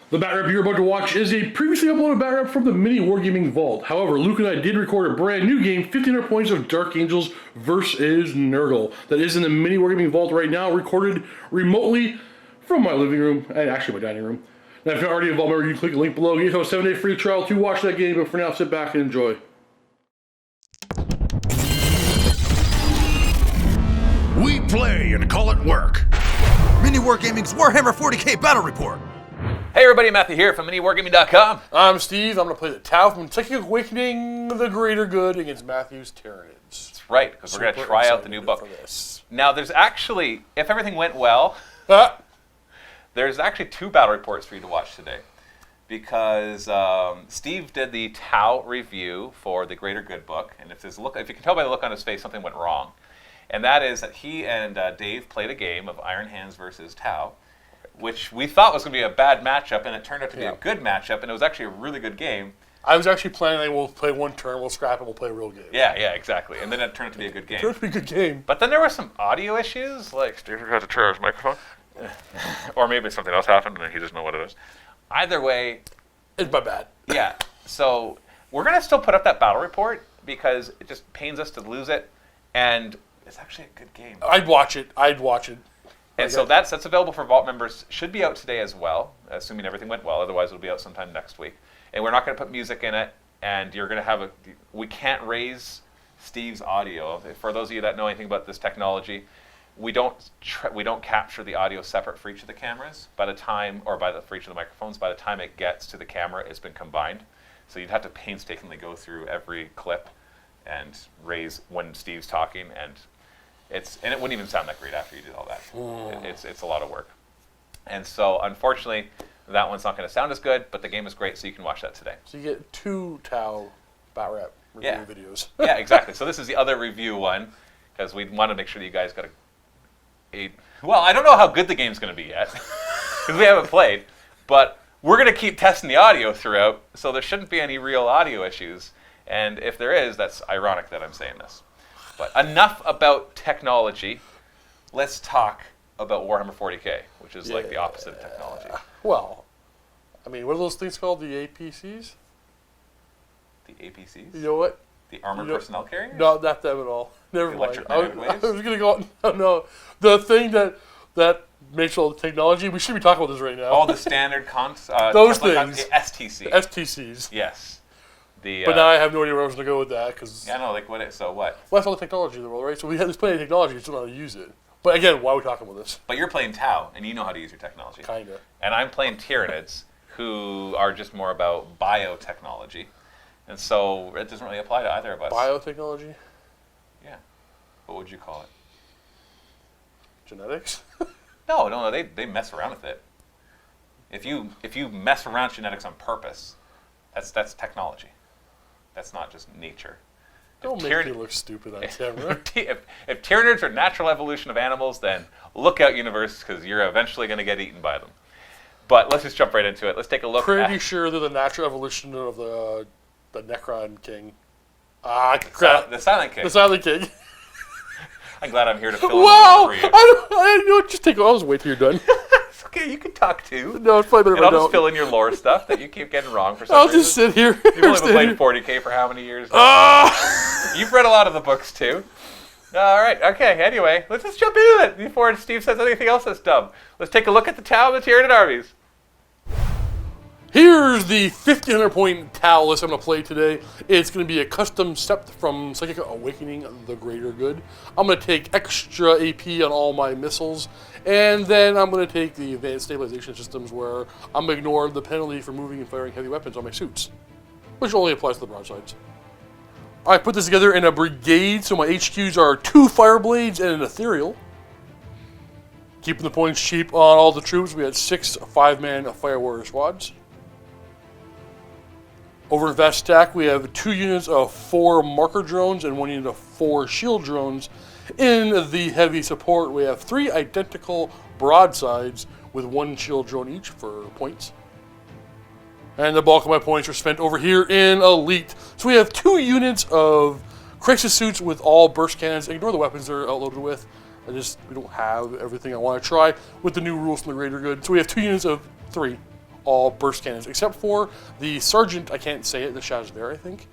The bat rep you're about to watch is a previously uploaded bat rep from the MiniWarGaming Vault. However, Luke and I did record a brand new game, 1500 points of Dark Angels versus Nurgle. That is in the MiniWarGaming Vault right now, recorded remotely from my living room, and actually my dining room. Now, if you're not already involved, remember you can click the link below. You can have a 7-day free trial to watch that game, but for now, sit back and enjoy. We play and call it work. MiniWarGaming's Warhammer 40k Battle Report. Hey everybody, Matthew here from MiniWarGaming.com. I'm Steve. I'm going to play the Tau from Psychic Awakening, the Greater Good, against Matthew's Tyranids. That's right, because we're going to try out the new book. Now, there's actually, if everything went well, there's actually 2 battle reports for you to watch today. Because Steve did the Tau review for the Greater Good book, and if you can tell by the look on his face, something went wrong. And that is that he and Dave played a game of Iron Hands versus Tau, which we thought was going to be a bad matchup, and it turned out to be a good matchup, and it was actually a really good game. I was actually planning we'll play one turn, we'll scrap it, we'll play a real game. Yeah, exactly. And then it turned out to be a good game. It turned out to be a good game. But then there were some audio issues, like Steve forgot to turn his microphone. Or maybe something else happened, and he doesn't know what it is. Either way... It's my bad. Yeah, so we're going to still put up that battle report, because it just pains us to lose it, and it's actually a good game. I'd watch it. And so that's available for Vault members. Should be out today as well, assuming everything went well. Otherwise, it'll be out sometime next week. And we're not going to put music in it. And you're going to have we can't raise Steve's audio. For those of you that know anything about this technology, we don't capture the audio separate for each of the cameras by the time, or for each of the microphones. By the time it gets to the camera, it's been combined. So you'd have to painstakingly go through every clip and raise when Steve's talking, and it wouldn't even sound that great after you did all that. It's a lot of work. And so, unfortunately, that one's not going to sound as good, but the game is great, so you can watch that today. So you get 2 Tau bat rep review videos. Yeah, exactly. So this is the other review one, because we want to make sure that you guys got well, I don't know how good the game's going to be yet, because we haven't played, but we're going to keep testing the audio throughout, so there shouldn't be any real audio issues. And if there is, that's ironic that I'm saying this. But enough about technology. Let's talk about Warhammer 40k, which is like the opposite of technology. Well, I mean, what are those things called? The APCs? The APCs? You know what? The Armored Personnel Carriers? No, not them at all. Never mind. Electromagnetic waves? I was going to go, no. The thing that makes all the technology, we should be talking about this right now. All the standard those things. STC. STCs. Yes. But now I have no idea where I was going to go with that. Cause I know, like what? So what? Well, that's all the technology in the world, right? So there's plenty of technology, you just don't know how to use it. But again, why are we talking about this? But you're playing Tau, and you know how to use your technology. Kinda. And I'm playing Tyranids, who are just more about biotechnology. And so it doesn't really apply to either of us. Biotechnology? Yeah. What would you call it? Genetics? No, they mess around with it. If you mess around with genetics on purpose, that's technology. That's not just nature. Don't make me look stupid on camera. If Tyranids are natural evolution of animals, then look out, universe, because you're eventually going to get eaten by them. But let's just jump right into it. Let's take a look. Pretty sure they're the natural evolution of the Necron King. Crap. The Silent King. The Silent King. I'm glad I'm here to fill in wow! for you. I know. Just take. I'll just wait till you're done. It's okay. You can talk too. No, it's probably better if I don't. I'll just fill in your lore stuff that you keep getting wrong for some reason. I'll just sit here. You've only been playing 40k for how many years? You've read a lot of the books too. All right. Okay. Anyway, let's just jump into it before Steve says anything else that's dumb. Let's take a look at the Tau and the Tyranid armies. Here's the 1500 point Tau list I'm going to play today. It's going to be a custom set from Psychic Awakening, the Greater Good. I'm going to take extra AP on all my missiles, and then I'm going to take the advanced stabilization systems where I'm going to ignore the penalty for moving and firing heavy weapons on my suits, which only applies to the broadsides. I put this together in a brigade, so my HQs are 2 Fireblades and an Ethereal. Keeping the points cheap on all the troops, we had 6 5-man Fire Warrior squads. Over in Vast Stack, we have 2 units of 4 marker drones and 1 unit of 4 shield drones. In the heavy support, we have 3 identical broadsides with 1 shield drone each for points. And the bulk of my points are spent over here in Elite. So we have 2 units of crisis suits with all burst cannons. Ignore the weapons they're outloaded with. We don't have everything I want to try with the new rules from the Greater Good. So we have 2 units of 3 all burst cannons, except for the sergeant. I can't say it. The Shaz there, I think.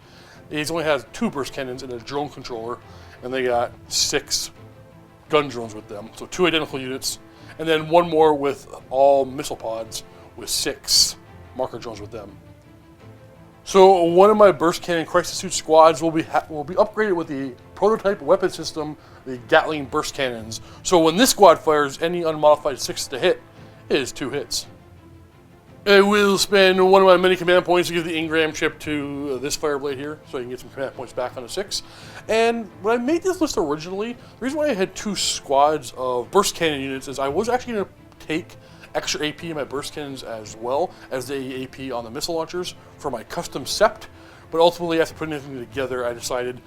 He only has 2 burst cannons and a drone controller, and they got 6 gun drones with them. So 2 identical units, and then 1 more with all missile pods with 6 marker drones with them. So one of my burst cannon crisis suit squads will be upgraded with the prototype weapon system, the Gatling burst cannons. So when this squad fires any unmodified 6 to hit, it is 2 hits. I will spend one of my many command points to give the engram chip to this Fireblade here, so I can get some command points back on a 6. And when I made this list originally, the reason why I had 2 squads of burst cannon units is I was actually going to take extra AP in my burst cannons as well as the AP on the missile launchers for my custom sept, but ultimately after putting everything together, I decided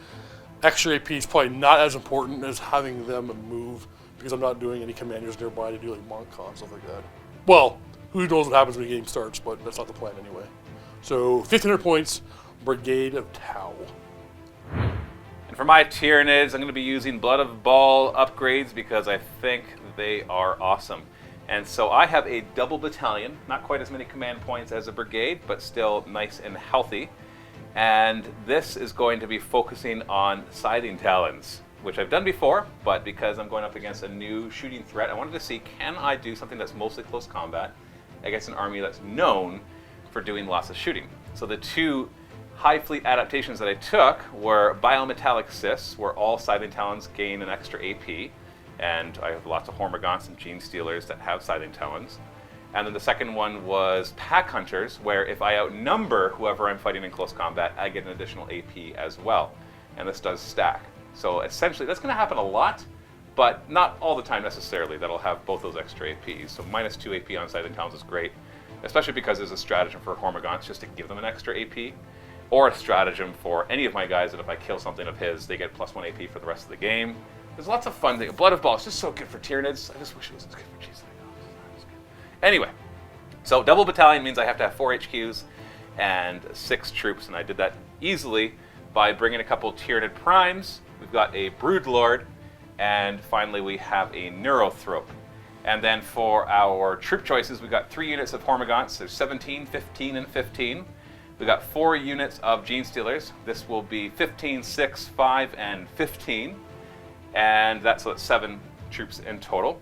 extra AP is probably not as important as having them move, because I'm not doing any commanders nearby to do like Moncon, stuff like that. Well, who knows what happens when the game starts, but that's not the plan anyway. So 1,500 points, Brigade of Tau. And for my Tyranids, I'm going to be using Blood of Ball upgrades because I think they are awesome. And so I have a double battalion, not quite as many command points as a brigade, but still nice and healthy. And this is going to be focusing on Scything Talons, which I've done before, but because I'm going up against a new shooting threat, I wanted to see, can I do something that's mostly close combat against an army that's known for doing lots of shooting? So the 2 high fleet adaptations that I took were Biometallic Cis, where all Scything Talons gain an extra AP, and I have lots of Hormagaunts and Gene Stealers that have Scything Talons. And then the second one was Pack Hunters, where if I outnumber whoever I'm fighting in close combat, I get an additional AP as well. And this does stack. So essentially, that's going to happen a lot, but not all the time necessarily. That'll have both those extra APs. So minus 2 AP on Scything Talons is great, especially because there's a stratagem for Hormagaunts just to give them an extra AP, or a stratagem for any of my guys that if I kill something of his, they get plus 1 AP for the rest of the game. There's lots of fun things. Blood of Ball is just so good for Tyranids. I just wish it was as good for Cheese. Anyway, so double battalion means I have to have 4 HQs and 6 troops, and I did that easily by bringing a couple Tyranid primes. We've got a Broodlord, and finally we have a Neurothrope. And then for our troop choices, we've got 3 units of Hormagaunts. There's 17, 15, and 15. We've got 4 units of Gene Stealers. This will be 15, 6, 5, and 15. And that's 7 troops in total.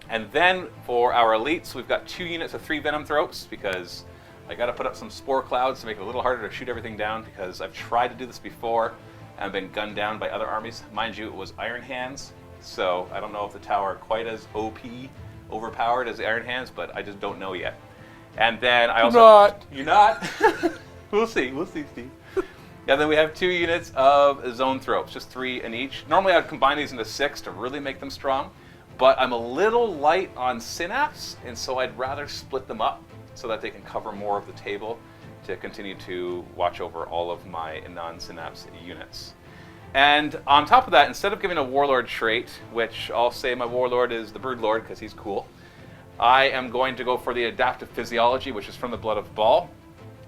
And then for our elites, we've got 2 units of 3 Venom Throats, because I got to put up some Spore Clouds to make it a little harder to shoot everything down, because I've tried to do this before and been gunned down by other armies. Mind you, it was Iron Hands, so I don't know if the Tau are quite as OP, overpowered as the Iron Hands, but I just don't know yet. And then I also... You're not? We'll see, Steve. And then we have 2 units of Zone Thropes, just 3 in each. Normally I'd combine these into 6 to really make them strong, but I'm a little light on Synapse, and so I'd rather split them up so that they can cover more of the table to continue to watch over all of my non-Synapse units. And on top of that, instead of giving a Warlord trait, which I'll say my Warlord is the Broodlord because he's cool, I am going to go for the Adaptive Physiology, which is from the Blood of Ball,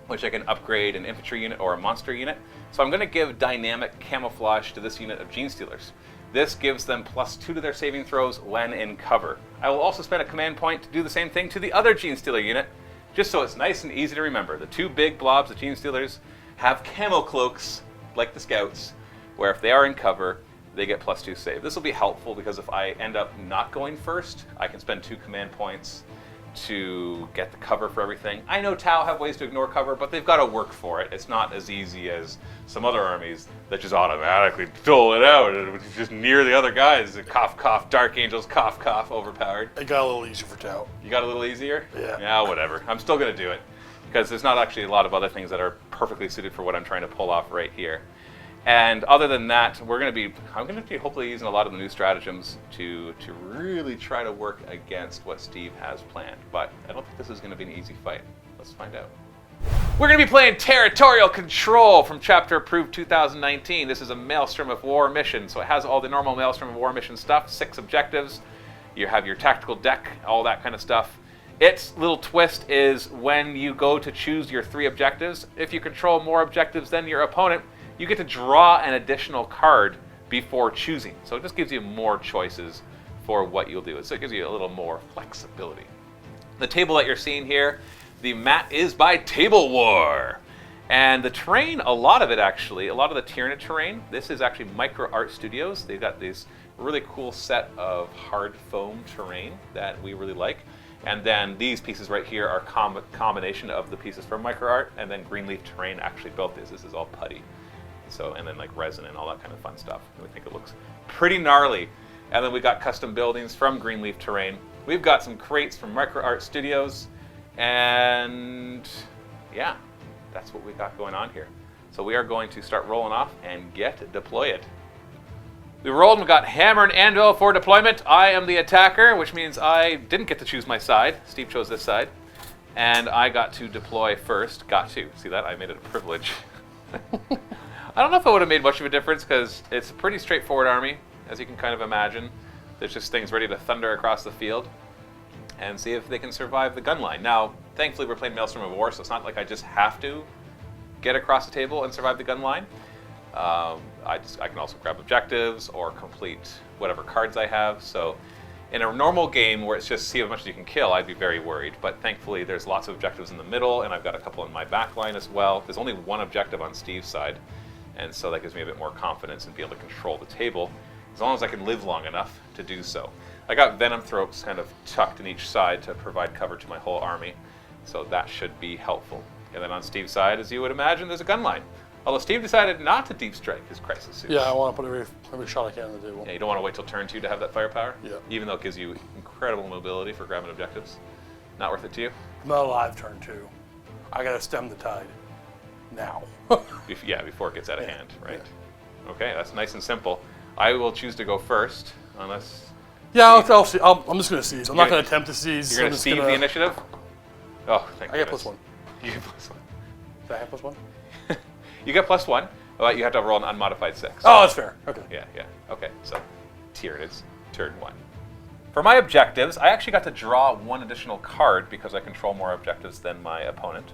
which I can upgrade an infantry unit or a monster unit. So I'm going to give Dynamic Camouflage to this unit of Gene Stealers. This gives them +2 to their saving throws when in cover. I will also spend a command point to do the same thing to the other Gene Stealer unit, just so it's nice and easy to remember. The 2 big blobs of Gene Stealers have camo cloaks, like the Scouts, where if they are in cover, they get +2 save. This will be helpful because if I end up not going first, I can spend 2 command points to get the cover for everything. I know Tau have ways to ignore cover, but they've got to work for it. It's not as easy as some other armies that just automatically dole it out and just near the other guys. Cough, cough, Dark Angels, cough, cough, overpowered. It got a little easier for Tau. You got a little easier? Yeah. Yeah, whatever. I'm still going to do it because there's not actually a lot of other things that are perfectly suited for what I'm trying to pull off right here. And other than that, I'm going to be hopefully using a lot of the new stratagems to really try to work against what Steve has planned. But I don't think this is going to be an easy fight. Let's find out. We're going to be playing Territorial Control from Chapter Approved 2019. This is a Maelstrom of War mission, so it has all the normal Maelstrom of War mission stuff, 6 objectives. You have your tactical deck, all that kind of stuff. Its little twist is when you go to choose your 3 objectives, if you control more objectives than your opponent, you get to draw an additional card before choosing. So it just gives you more choices for what you'll do. So it gives you a little more flexibility. The table that you're seeing here, The map is by Table War. And the terrain, a lot of it actually, a lot of the Tyranid terrain, this is actually Micro Art Studios. They've got this really cool set of hard foam terrain that we really like. And then these pieces right here are combination of the pieces from Micro Art, and then Greenleaf Terrain actually built this. This is all putty. So, and then like resin and all that kind of fun stuff. And we think it looks pretty gnarly. And then we got custom buildings from Greenleaf Terrain. We've got some crates from Micro Art Studios. And yeah, that's what we got going on here. So we are going to start rolling off and get deployed. We rolled and got hammer and anvil for deployment. I am the attacker, which means I didn't get to choose my side. Steve chose this side. And I got to deploy first. Got to. See that? I made it a privilege. I don't know if it would have made much of a difference because it's a pretty straightforward army, as you can kind of imagine. There's just things ready to thunder across the field and see if they can survive the gun line. Now, thankfully, we're playing Maelstrom of War, so it's not like I just have to get across the table and survive the gun line. I can also grab objectives or complete whatever cards I have. So in a normal game where it's just see how much you can kill, I'd be very worried. But thankfully, there's lots of objectives in the middle, and I've got a couple in my back line as well. There's only one objective on Steve's side, and so that gives me a bit more confidence in being able to control the table, as long as I can live long enough to do so. I got Venom Throats kind of tucked in each side to provide cover to my whole army, so that should be helpful. And then on Steve's side, as you would imagine, there's a gun line. Although Steve decided not to deep strike his crisis suits. Yeah, I want to put every shot I can on the table. Yeah, you don't want to wait till turn 2 to have that firepower? Yeah. Even though it gives you incredible mobility for grabbing objectives. Not worth it to you? I'm not alive turn 2. I got to stem the tide. Now. Yeah, before it gets out of hand, right? Yeah. Okay, that's nice and simple. I will choose to go first, unless... Yeah, I'll see. I'm just going to seize. I'm not going to attempt to seize. You're going to seize the initiative? Oh, thank you. I get +1. You get +1. Did I have +1? You get +1, but you have to roll an unmodified 6. Oh, that's fair. Okay. Yeah. Okay, so Tyranids, turn 1. For my objectives, I actually got to draw one additional card because I control more objectives than my opponent.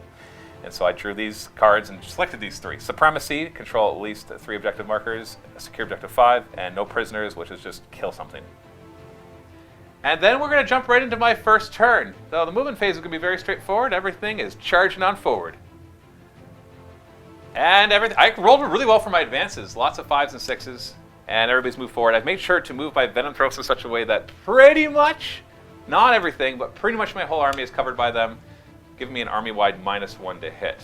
And so I drew these cards and selected these 3. Supremacy, control at least 3 objective markers, secure objective 5, and no prisoners, which is just kill something. And then we're going to jump right into my first turn. So the movement phase is going to be very straightforward. Everything is charging on forward. And everything, I rolled really well for my advances. Lots of 5s and 6s. And everybody's moved forward. I've made sure to move my Venom Throats in such a way that pretty much, not everything, but pretty much my whole army is covered by them, giving me an army-wide -1 to hit.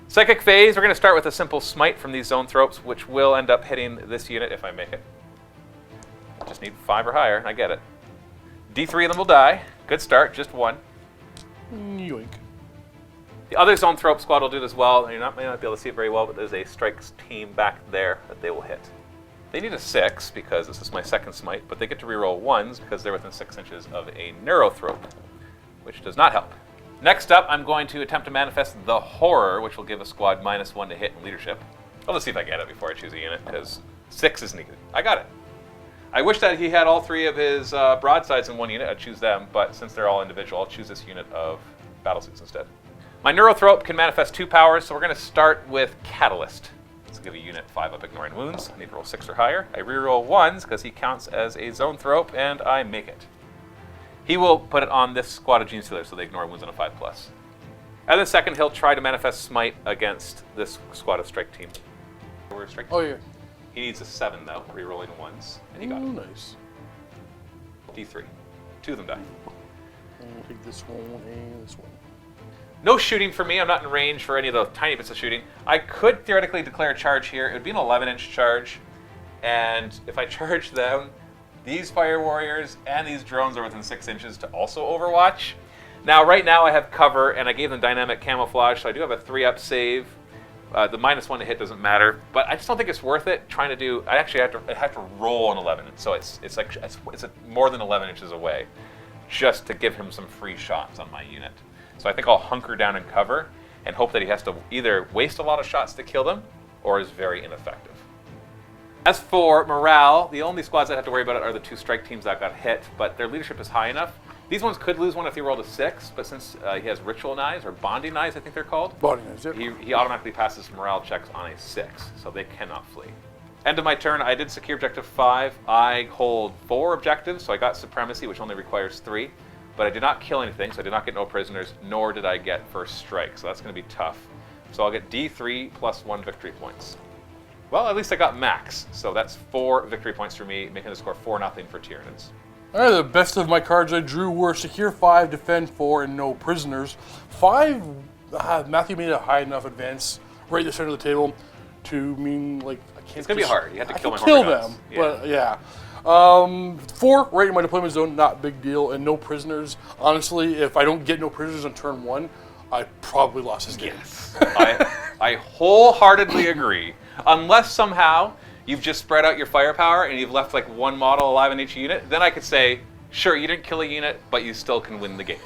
Psychic phase, we're going to start with a simple smite from these Zone Throats, which will end up hitting this unit if I make it. Just need 5 or higher, I get it. D3 of them will die. Good start, just 1. Yoink. The other Zone Throat squad will do this well. You may not be able to see it very well, but there's a strikes team back there that they will hit. They need a 6 because this is my second smite, but they get to reroll 1s because they're within 6 inches of a Neurothrope, which does not help. Next up, I'm going to attempt to manifest the Horror, which will give a squad -1 to hit in leadership. I'll just see if I get it before I choose a unit, because 6 is needed. I got it. I wish that he had all 3 of his broadsides in one unit. I'd choose them, but since they're all individual, I'll choose this unit of battlesuits instead. My Neurothrope can manifest 2 powers, so we're going to start with Catalyst. Let's give a unit 5 up ignoring wounds. I need to roll 6 or higher. I reroll 1s because he counts as a Zone Thrope, and I make it. He will put it on this squad of Gene Stealers, so they ignore wounds on a 5+. And then second, he'll try to manifest Smite against this squad of Strike Team. We're Strike Team. Oh, yeah. He needs a 7, though, rerolling 1s, and he got it. Nice. D3. 2 of them die. I'll take this one and this one. No shooting for me. I'm not in range for any of the tiny bits of shooting. I could theoretically declare a charge here. It would be an 11-inch charge. And if I charge them, these Fire Warriors and these drones are within 6 inches to also overwatch. Now, right now I have cover, and I gave them dynamic camouflage, so I do have a 3-up save. The -1 to hit doesn't matter, but I just don't think it's worth it trying to do. I actually have to roll an 11, so it's more than 11 inches away, just to give him some free shots on my unit. So I think I'll hunker down and cover and hope that he has to either waste a lot of shots to kill them or is very ineffective. As for morale, the only squads I have to worry about are the 2 strike teams that got hit, but their leadership is high enough. These ones could lose one if he rolled a 6, but since he has Ritual Knives, or Bonding Knives I think they're called, Bonding Knives, yep. he automatically passes morale checks on a 6, so they cannot flee. End of my turn, I did secure objective 5. I hold 4 objectives, so I got Supremacy, which only requires 3. but I did not kill anything, so I did not get no prisoners, nor did I get first strike, so that's going to be tough. So I'll get D3 plus 1 victory points. Well, at least I got max, so that's 4 victory points for me, making the score 4-0 for Tyranids. All right, the best of my cards I drew were Secure 5, Defend 4, and No Prisoners. 5, Matthew made a high enough advance right in the center of the table to mean, like, I can't. It's going to be hard. You have to kill my kill Horror them, Gods. Yeah. but yeah. 4, right in my deployment zone, not big deal, and No Prisoners. Honestly, if I don't get No Prisoners on turn 1, I probably lost this game. Yes. I wholeheartedly agree. Unless somehow you've just spread out your firepower and you've left like 1 model alive in each unit, then I could say, sure, you didn't kill a unit, but you still can win the game.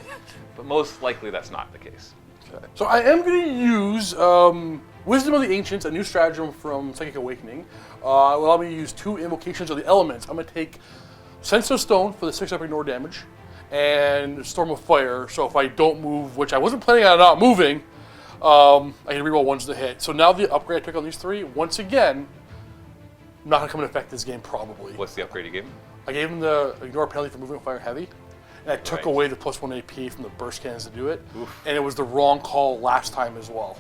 But most likely that's not the case. Okay. So I am going to use Wisdom of the Ancients, a new stratagem from Psychic Awakening. Will allow me to use 2 invocations of the elements. I'm going to take Sense of Stone for the 6-up ignore damage, and Storm of Fire, so if I don't move, which I wasn't planning on not moving, I can reroll 1s to hit. So now the upgrade I took on these 3, once again, not going to come into effect this game probably. What's the upgrade you gave him? I gave him the ignore penalty for moving fire heavy, and I took away the +1 AP from the burst cannons to do it, and it was the wrong call last time as well.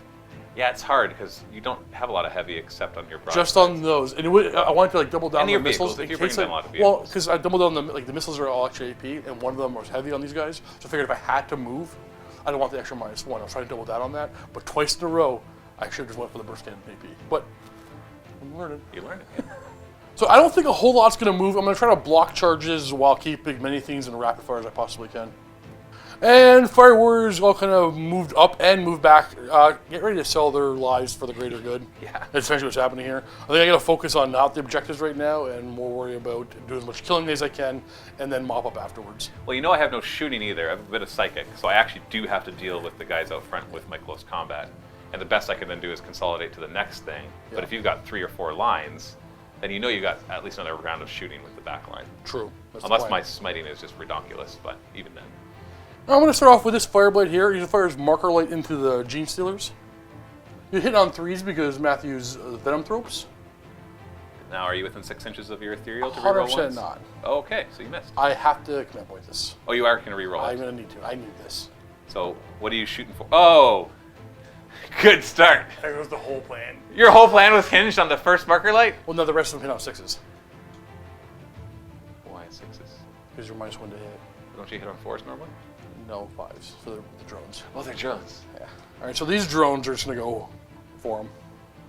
Yeah, it's hard because you don't have a lot of heavy except on your broadsides. Just on those, and I wanted to like double down on the missiles. If you're bringing down a lot of vehicles. Well, because I doubled down the missiles are all extra AP, and one of them was heavy on these guys. So I figured if I had to move, I don't want the extra -1. I was trying to double down on that, but twice in a row, I should have just went for the burst cannon AP. But I'm learning. You learned it. Yeah. So I don't think a whole lot's going to move. I'm going to try to block charges while keeping many things in rapid fire as I possibly can. And Fire Warriors all kind of moved up and moved back. Get ready to sell their lives for the greater good. Yeah. That's essentially what's happening here. I think I got to focus on not the objectives right now and more worry about doing as much killing as I can and then mop up afterwards. Well, you know I have no shooting either. I have a bit of psychic, so I actually do have to deal with the guys out front with my close combat. And the best I can then do is consolidate to the next thing. Yeah. But if you've got 3 or 4 lines, then you know you got at least another round of shooting with the back line. True. Unless my smiting is just redonkulous, but even then. I'm going to start off with this Fireblade here. He fires Marker Light into the Gene Stealers. You hit on 3s because Matthew's Venom Tropes. Now, are you within 6 inches of your ethereal to reroll 100% ones? not. Oh, okay, so you missed. I have to command point this. Oh, you are going to reroll it? I'm going to need to. I need this. So, what are you shooting for? Oh! Good start. There goes the whole plan. Your whole plan was hinged on the first Marker Light? Well, no, the rest of them hit on 6s. Why 6s? Because you're -1 to hit. Don't you hit on 4s normally? No, 5s for the drones. Oh, they're drones. Yeah. All right, so these drones are just going to go for them.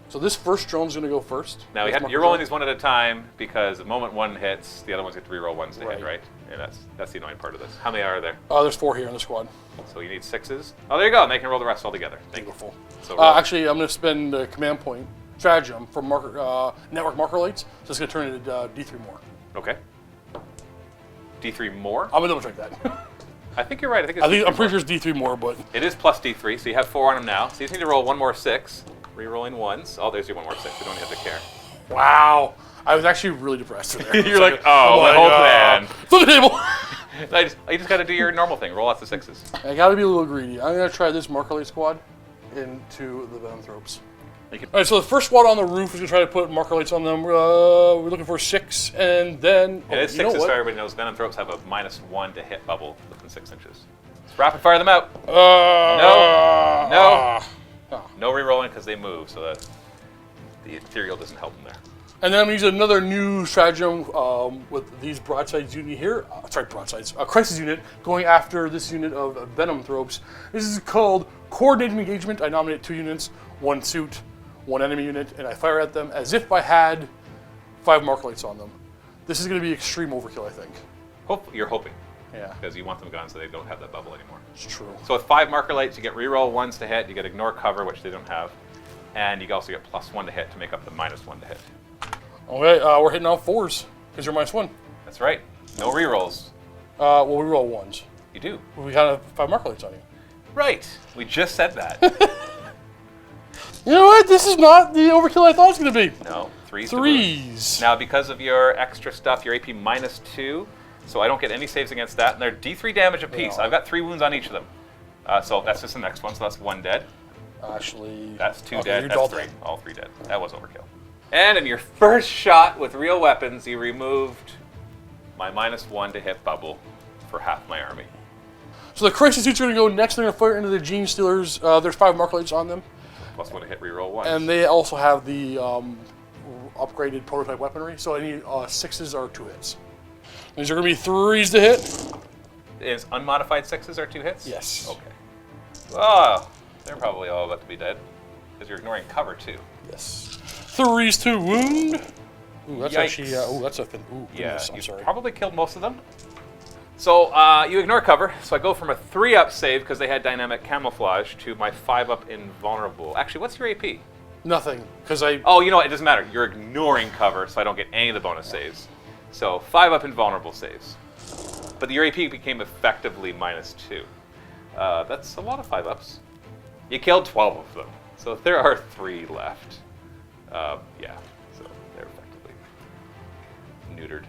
So this first drone's going to go first. Now, you're rolling these one at a time because the moment 1 hits, the other ones get to reroll 1s to hit, right? And that's the annoying part of this. How many are there? There's 4 here in the squad. So you need 6s. Oh, there you go. And they can roll the rest all together. Beautiful. So actually, I'm going to spend a command point stratagem for network marker lights. So it's going to turn into D3 more. Okay. D3 more? I'm going to double check that. I think you're right. I'm pretty sure it's D3 more, but it is plus D3, so you have 4 on them now. So you just need to roll 1 more 6. Rerolling 1s. Oh, there's your 1 more 6. You don't have to care. Wow. I was actually really depressed there. You're like, oh, my whole plan. Flip the table. You just got to do your normal thing. Roll lots of 6s. I got to be a little greedy. I'm going to try this marker light squad into the Venom Tropes. All right, so the first squad on the roof is going to try to put marker lights on them. We're looking for 6, and then... It is 6s, so everybody knows Venom Tropes have a -1 to hit bubble within 6 inches. Let's rapid fire them out. No re-rolling because they move, so that the ethereal doesn't help them there. And then I'm going to use another new stratagem with these broadsides unit here. Broadsides. Crisis unit going after this unit of Venom Tropes. This is called Coordinated Engagement. I nominate 2 units, 1 suit, 1 enemy unit, and I fire at them as if I had 5 marker lights on them. This is going to be extreme overkill, I think. You're hoping. Yeah. Because you want them gone so they don't have that bubble anymore. It's true. So with 5 marker lights, you get reroll 1s to hit, you get ignore cover, which they don't have, and you also get +1 to hit to make up the -1 to hit. Okay, we're hitting on 4s because you're -1. That's right. No rerolls. Well, we roll 1s. You do. We have 5 marker lights on you. Right. We just said that. You know what? This is not the overkill I thought it was going to be. No, 3s. 3s. Now, because of your extra stuff, your AP -2, so I don't get any saves against that, and they're D3 damage apiece. No. I've got 3 wounds on each of them. So that's just the next one, so that's 1 dead. Actually... That's 2 okay, dead, that's 3. All 3 dead. That was overkill. And in your first shot with real weapons, you removed my -1 to hit bubble for half my army. So the crisis suits are going to go next. They're going to fire into the Gene Stealers. There's 5 marker lights on them. Plus 1 to hit, reroll 1. And they also have the upgraded prototype weaponry. So any 6s are 2 hits. These are going to be 3s to hit. Is unmodified 6s are 2 hits? Yes. Okay. Oh, they're probably all about to be dead. Because you're ignoring cover, too. Yes. 3s to wound. Ooh, that's Yikes. actually, that's a fin. Ooh, Yeah, goodness, I'm you sorry. probably killed most of them. So you ignore cover. So I go from a 3-up save because they had dynamic camouflage to my 5-up invulnerable. Actually, what's your AP? Nothing, because I... Oh, you know what? It doesn't matter. You're ignoring cover, so I don't get any of the bonus saves. So 5-up invulnerable saves. But your AP became effectively -2. That's a lot of 5-ups. You killed 12 of them. So there are 3 left. Yeah, so they're effectively neutered.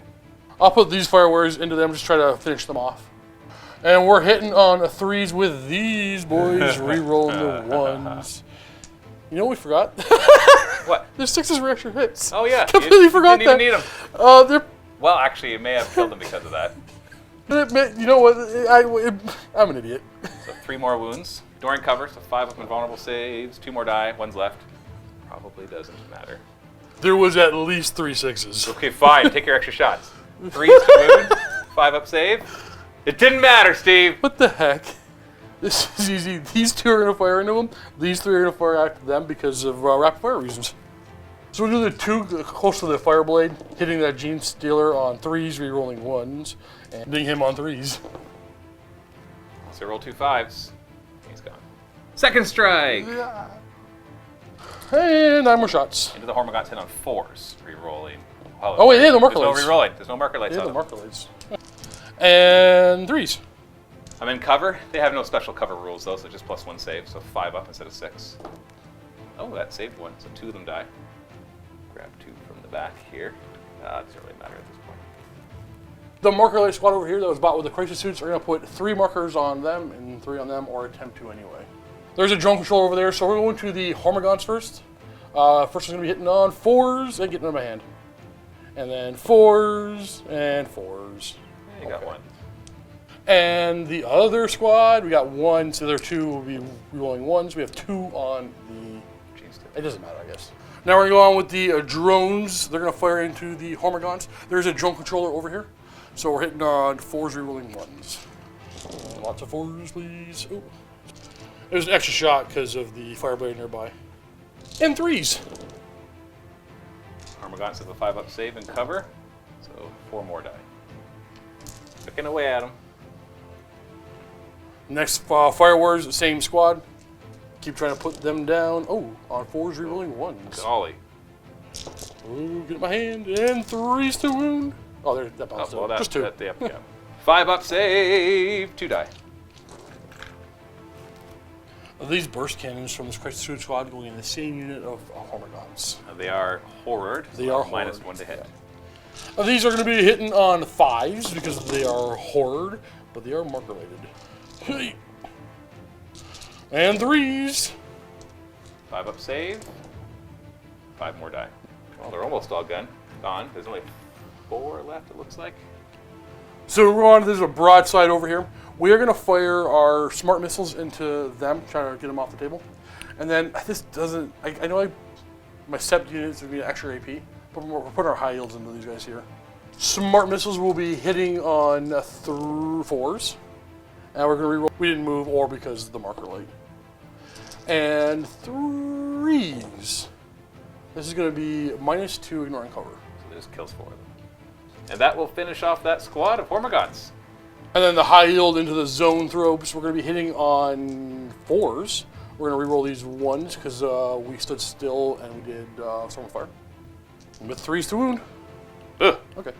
I'll put these firewires into them, just try to finish them off. And we're hitting on 3s with these boys, re-rolling the 1s. You know what we forgot? What? There's 6s for extra hits. Oh yeah, Completely forgot didn't that. even need them. They're... Well, actually, you may have killed them because of that. You know what? I'm an idiot. So 3 more wounds. Ignoring cover, so 5-up invulnerable saves, 2 more die, 1's left. Probably doesn't matter. There was at least 3 6s. Okay, fine. Take your extra shots. 3s to wound, 5-up save. It didn't matter, Steve. What the heck? This is easy. These 2 are going to fire into them. These 3 are going to fire after them because of rapid fire reasons. So we'll do the 2 close to the Fireblade, hitting that Gene Stealer on 3s, re-rolling 1s, and hitting him on 3s. So roll 2 5s. He's gone. Second strike. And 9 more shots. Into the Hormagaunts hit on 4s, re-rolling. Oh wait, they have the marker lights. There's no re-rolling. There's no marker lights They on have the them. marker lights. And 3s. I'm in cover. They have no special cover rules though, so just +1 save, so 5-up instead of 6. Oh, that saved 1, so 2 of them die. Grab 2 from the back here. It doesn't really matter at this point. The marker light squad over here that was bought with the crisis suits are going to put 3 markers on them and 3 on them, or attempt to anyway. There's a drone controller over there, so we're going to the Hormagaunts first. First one's going to be hitting on 4s and getting them in my hand. And then 4s and 4s. Yeah, you got 1. And the other squad, we got 1, so the other 2 will be rolling 1s. We have 2 on the... It doesn't matter, I guess. Now we're going to go on with the drones. They're going to fire into the Hormagaunts. There's a drone controller over here. So we're hitting on 4s, re-rolling 1s. Lots of 4s, please. Ooh. There's an extra shot because of the Fireblade nearby. And 3s. Hormagaunts have a 5-up save and cover, so 4 more die. Picking away at them. Next Firewars, the same squad. Keep trying to put them down. Oh, on 4s, re-rolling 1s. Golly. Ooh, get my hand. And 3s to wound. Oh, there, that bounced well, out. Just 2. Yeah. 5-up save, 2 die. These burst cannons from this crisis suit squad going in the same unit of Hormagaunts. They are horrored. They are minus horrid. 1 to hit. These are going to be hitting on 5s because they are horde, but they are mark related. Hey. And 3s. 5-up save. 5 more die. Well, they're almost all gone. There's only 4 left, it looks like. So we're on. There's a broadside over here. We are going to fire our smart missiles into them, trying to get them off the table. And then this doesn't. I know my sept units would be an extra AP, but we're putting our high yields into these guys here. Smart missiles will be hitting on 4s, and we're going to reroll. We didn't move or because of the marker light. And 3s. This is going to be -2, ignoring cover. So this kills 4 of them. And that will finish off that squad of Hormagaunts. And then the high yield into the zone throws. We're going to be hitting on 4s. We're going to reroll these 1s because we stood still and we did Storm of Fire. With 3s to wound. Ugh. Okay.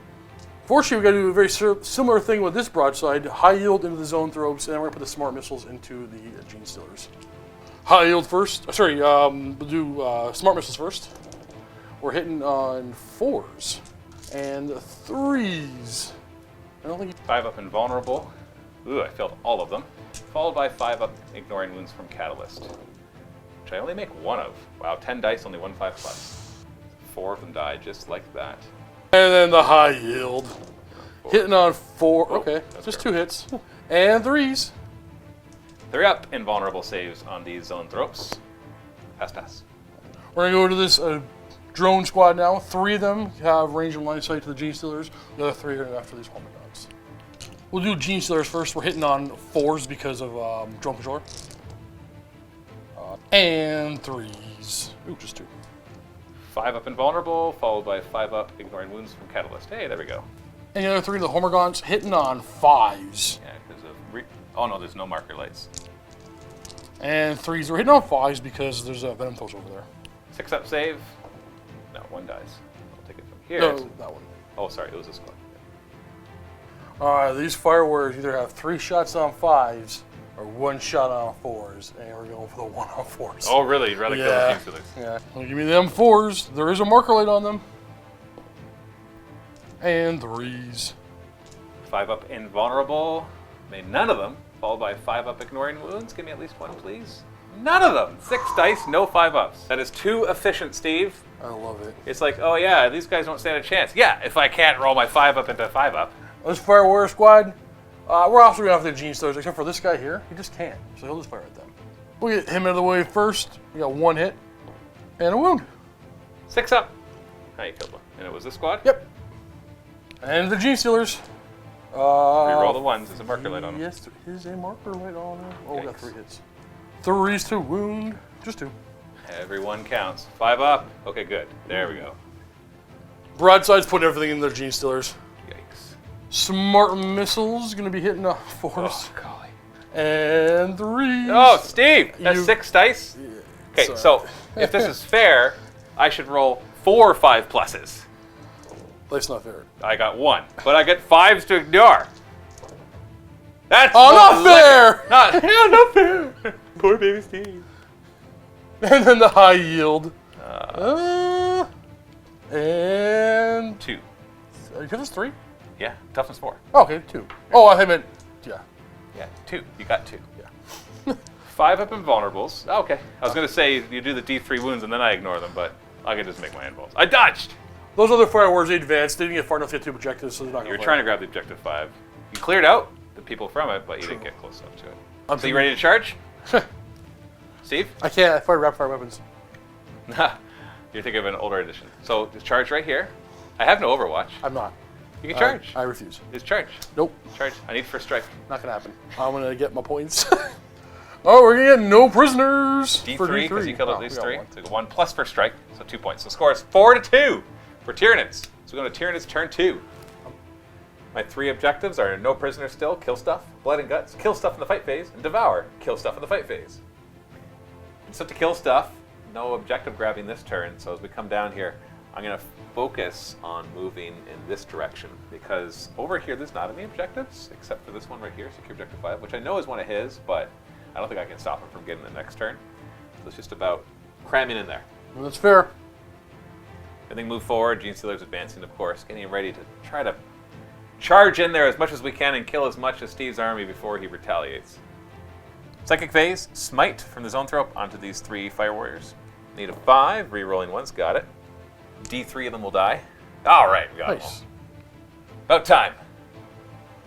Fortunately, we've got to do a very similar thing with this broadside. High yield into the zone throws, and then we're going to put the smart missiles into the Gene Stealers. High yield first. Sorry, we'll do smart missiles first. We're hitting on 4s and 3s. I don't think 5-up invulnerable. Ooh, I failed all of them. Followed by 5-up ignoring wounds from Catalyst, which I only make 1 of. Wow, 10 dice, only 1 5+. 4 of them died just like that. And then the high yield. 4. Hitting on 4. Oh, Okay, that's just fair. 2 hits. And 3s. 3 up invulnerable saves on these zone thropes. Pass. We're going to go to this drone squad now. 3 of them have range and line of sight to the Gene Stealers. The other 3 are after these Hormigons. We'll do Gene Stealers first. We're hitting on 4s because of drone controller. And 3s. Ooh, just 2. 5 up invulnerable, followed by 5 up ignoring wounds from Catalyst. Hey, there we go. And the other 3 of the Hormigons hitting on 5s. Yeah, because of... oh no, there's no marker lights. And 3s are hitting on 5s because there's a Venom Toast over there. 6 up save. No, 1 dies. I'll take it from here. No, that one. Oh, sorry, it was this one. These Fire Warriors either have 3 shots on 5s or 1 shot on 4s, and we're going for the 1 on 4s. Oh, really? You'd rather kill the Gene Stealers? Yeah. Well, give me them 4s. There is a marker light on them. And 3s. 5 up invulnerable. Made none of them. Followed by 5 up ignoring wounds. Give me at least 1, please. None of them. 6 dice, no 5 ups. That is too efficient, Steve. I love it. It's like, oh yeah, these guys don't stand a chance. Yeah, if I can't roll my 5 up into 5 up. This Fire Warrior squad, we're also going after the Gene Stealers, except for this guy here. He just can't, so he'll just fire at them. We'll get him out of the way first. We got 1 hit and a wound. 6 up. Oh, you killed one. And it was this squad? Yep. And the Gene Stealers. Reroll the 1s. There's a marker light on them. Yes, there is a marker light on them. Oh, we got Yikes. 3 hits. 3s to wound. Just 2. Everyone counts. 5 up. Okay, good. There we go. Broadside's putting everything in their Gene Stealers. Yikes. Smart Missiles going to be hitting a 4s. Oh, golly. And 3s. Oh, Steve! That's You- 6 dice? Okay, sorry. so if this is fair, I should roll 4 5 pluses. That's not fair. I got 1, but I get 5s to ignore. That's Oh, not fair! Not fair! Poor baby Steve. And then the high yield. And 2. you got this 3? Yeah, toughness 4. Oh, okay, 2. Oh, I meant, yeah. Yeah, 2. You got 2. Yeah. 5 up invulnerables. Okay. I was going to say you do the D3 wounds and then I ignore them, but I can just make my invulns. I dodged! Those other Fire Warriors, they advanced. They didn't get far enough to get 2 objectives, so they're not going You were trying to grab the objective 5. You cleared out the people from it, but you didn't get close enough to it. So you ready to charge? Steve? I can't. I fire rapid fire weapons. You're thinking of an older edition. So just charge right here. I have no Overwatch. I'm not. You can charge. I refuse. Just charge. Nope. Charge. I need first strike. Not going to happen. I'm going to get my points. Oh, we're going to get no prisoners. for D3 because you killed at least we got 3. 1. So 1 plus first strike, so 2 points. So score is 4-2 for Tyranids. So we go to Tyranids turn 2. My 3 objectives are no prisoners still, kill stuff, blood and guts, kill stuff in the fight phase, and devour, kill stuff in the fight phase. So to kill stuff, no objective grabbing this turn. So as we come down here, I'm going to focus on moving in this direction because over here there's not any objectives except for this one right here, secure objective 5, which I know is one of his, but I don't think I can stop him from getting the next turn. So it's just about cramming in there. Well, that's fair. And then move forward, Gene Stealer's advancing, of course, getting ready to try to charge in there as much as we can and kill as much of Steve's army before he retaliates. Psychic phase, smite from the zone thrope onto these 3 Fire Warriors. Need a 5, re-rolling once, got it. D3 of them will die. All right, we got it. Nice. About time.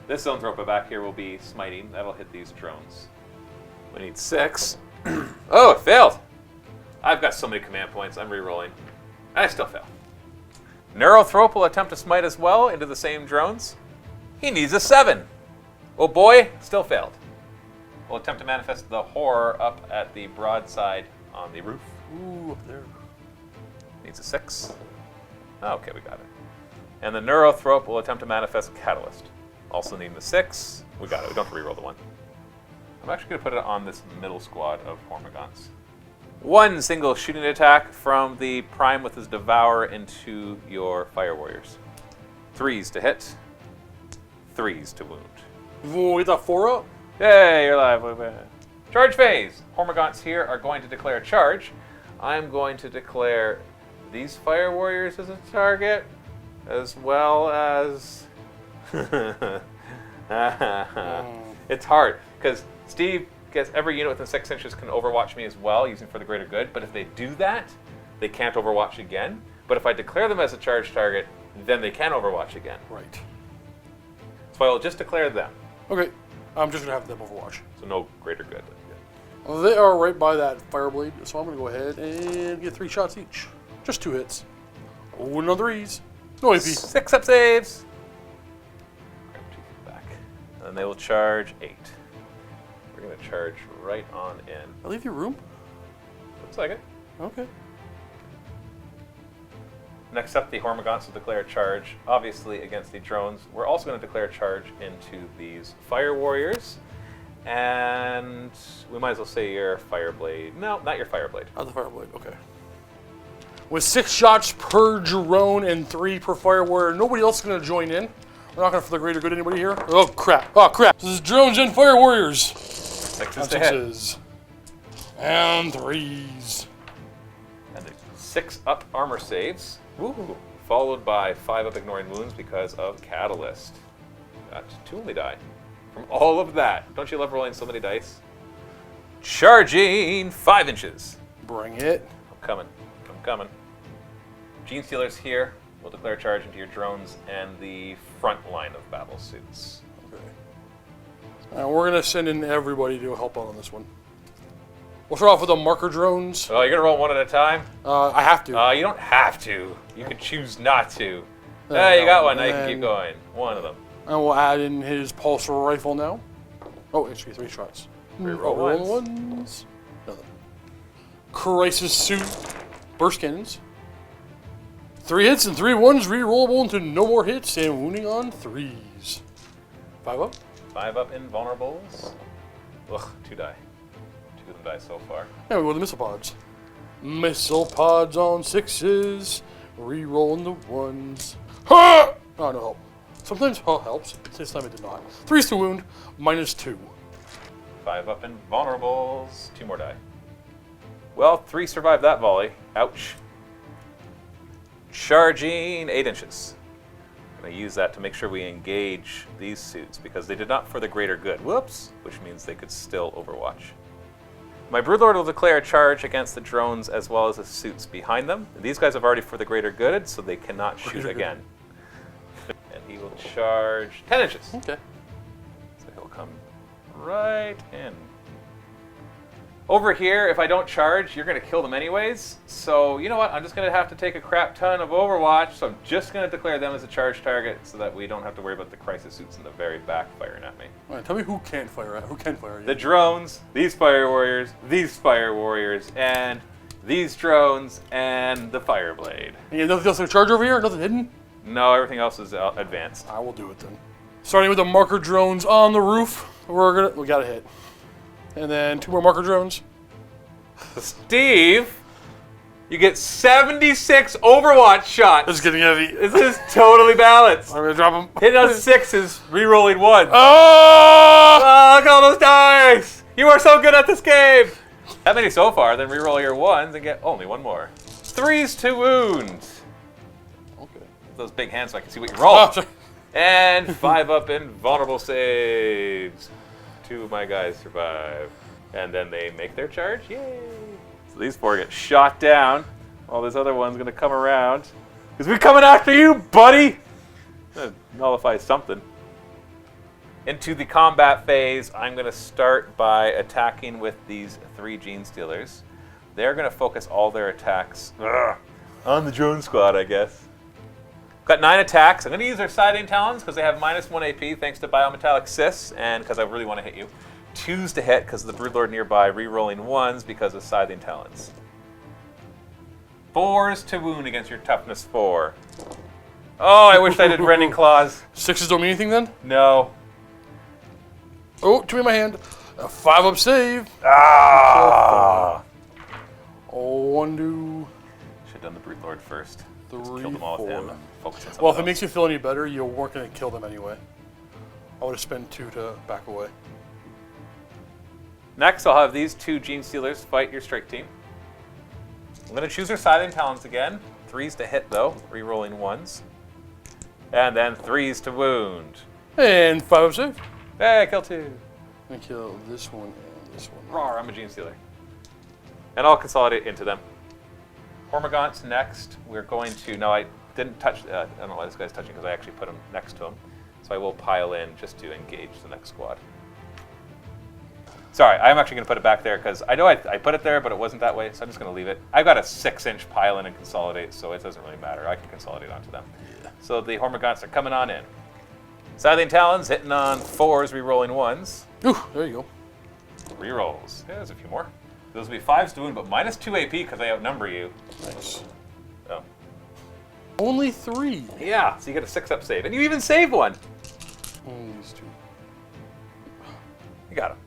This zone thrope back here will be smiting. That'll hit these drones. We need 6. Oh, it failed. I've got so many command points. I'm re-rolling. I still fail. Neurothrope will attempt to smite as well into the same drones. He needs a 7. Oh boy, still failed. We'll attempt to manifest the horror up at the broadside on the roof. Ooh, up there. Needs a 6. Okay, we got it. And the Neurothrope will attempt to manifest Catalyst. Also needing the 6. We got it. We don't have to reroll the 1. I'm actually going to put it on this middle squad of Hormigons. 1 single shooting attack from the Prime with his Devour into your Fire Warriors. 3s to hit. 3s to wound. Ooh, we got 4 up? Hey, you're alive. Charge phase. Hormigons here are going to declare a charge. I'm going to declare these Fire Warriors as a target, as well as... It's hard, because Steve gets every unit within 6 inches can overwatch me as well, using for the greater good, but if they do that, they can't overwatch again. But if I declare them as a charge target, then they can overwatch again. Right. So I'll just declare them. Okay. I'm just going to have them overwatch. So no greater good. They are right by that Fireblade, so I'm going to go ahead and get 3 shots each. Just 2 hits. Oh, no 3s. No AP. 6 up saves. Grab 2 back. And then they will charge 8. We're going to charge right on in. I leave you room? Looks like it. Okay. Next up, the Hormagaunts will declare a charge, obviously against the drones. We're also going to declare a charge into these Fire Warriors. And we might as well say your Fireblade. No, not your Fireblade. Not the Fireblade, okay. With 6 shots per drone and 3 per Fire Warrior, nobody else is going to join in. We're not going to for the greater good. Anybody here? Oh, crap. Oh, crap. This is drones and Fire Warriors. 6s to hit. 6s. And 3s. And 6 up armor saves. Woo. Followed by 5 up ignoring wounds because of Catalyst. Got 2 only die. From all of that. Don't you love rolling so many dice? Charging 5 inches. Bring it. I'm coming. I'm coming. Gene Stealers here will declare charge into your drones and the front line of battle suits. Okay. And we're going to send in everybody to help out on this one. We'll start off with the marker drones. Oh, you're going to roll one at a time? I have to. You don't have to. You can choose not to. You no, got one. Now you can keep going. One of them. And we'll add in his pulse rifle now. Oh, HP 3 shots. Reroll ones. Nothing. Crisis suit. Burst cannons. 3 hits and 3 ones. Rerollable into no more hits and wounding on 3s. 5 up. 5 up invulnerables. Ugh, 2 die. 2 of them die so far. And we go to the missile pods. Missile pods on 6s. Rerolling the 1s. Ha! Oh, no help. Sometimes helps. This time it did not. 3s to wound. -2. 5 up invulnerables. 2 more die. Well, 3 survived that volley. Ouch. Charging 8 inches. I'm going to use that to make sure we engage these suits because they did not for the greater good. Whoops. Which means they could still overwatch. My Broodlord will declare a charge against the drones as well as the suits behind them. These guys have already for the greater good, so they cannot shoot again. And he will charge 10 inches. Okay. So he'll come right in. Over here, if I don't charge, you're going to kill them anyways. So, you know what? I'm just going to have to take a crap ton of Overwatch. So I'm just going to declare them as a charge target so that we don't have to worry about the crisis suits in the very back firing at me. All right, tell me who can't fire at. Who can fire at you? The drones, these Fire Warriors, and these drones, and the Fireblade. And you have nothing else to charge over here? Nothing hidden? No, everything else is advanced. I will do it then. Starting with the marker drones on the roof. We got a hit. And then 2 more marker drones. Steve, you get 76 Overwatch shots. This is getting heavy. This is totally balanced. I'm going to drop them. Hitting on 6s, re-rolling 1. Oh! Oh, look at all those dice! You are so good at this game! That many so far, then re-roll your 1s and get only 1 more. 3s to wound. Okay. Those big hands so I can see what you roll. Oh, sorry. And 5 up invulnerable saves. 2 of my guys survive. And then they make their charge. Yay! So these 4 get shot down. While this other one's going to come around. Because we're coming after you, buddy! Nullify something. Into the combat phase, I'm going to start by attacking with these 3 Gene Stealers. They're going to focus all their attacks on the drone squad, I guess. Got 9 attacks. I'm going to use their Scything Talons because they have -1 AP thanks to Biometallic Cis and because I really want to hit you. 2s to hit because of the Broodlord nearby, re-rolling 1s because of Scything Talons. 4s to wound against your toughness 4. Oh, I wish I did Rending Claws. 6s don't mean anything then? No. Oh, 2 in my hand. A 5 up save. Ah! Oh, 1, 2, Should have done the Broodlord first. 3, Kill them all 4. with him and focus on something Well, if it else. makes you feel any better, you weren't going to kill them anyway. I would have spent 2 to back away. Next, I'll have these 2 Gene Stealers fight your strike team. I'm going to choose their Scything Talons again. 3s to hit, though. Re-rolling 1s. And then 3s to wound. And 5 up save. Hey, kill 2. I'm going to kill this one and this one. Rawr, I'm a Gene Stealer. And I'll consolidate into them. Hormagaunts next. We're going to... No, I didn't touch... I don't know why this guy's touching because I actually put him next to him. So I will pile in just to engage the next squad. Sorry, I'm actually going to put it back there because I know I put it there, but it wasn't that way, so I'm just going to leave it. I've got a 6-inch pile in and consolidate, so it doesn't really matter. I can consolidate onto them. Yeah. So the Hormagaunts are coming on in. Scythian Talons hitting on 4s, re-rolling 1s. Ooh, there you go. Re-rolls. Yeah, there's a few more. Those will be 5s to wound, but minus 2 AP because they outnumber you. Nice. Oh. Only 3. Yeah, so you get a 6-up save. And you even saved one. Only these 2. You got him.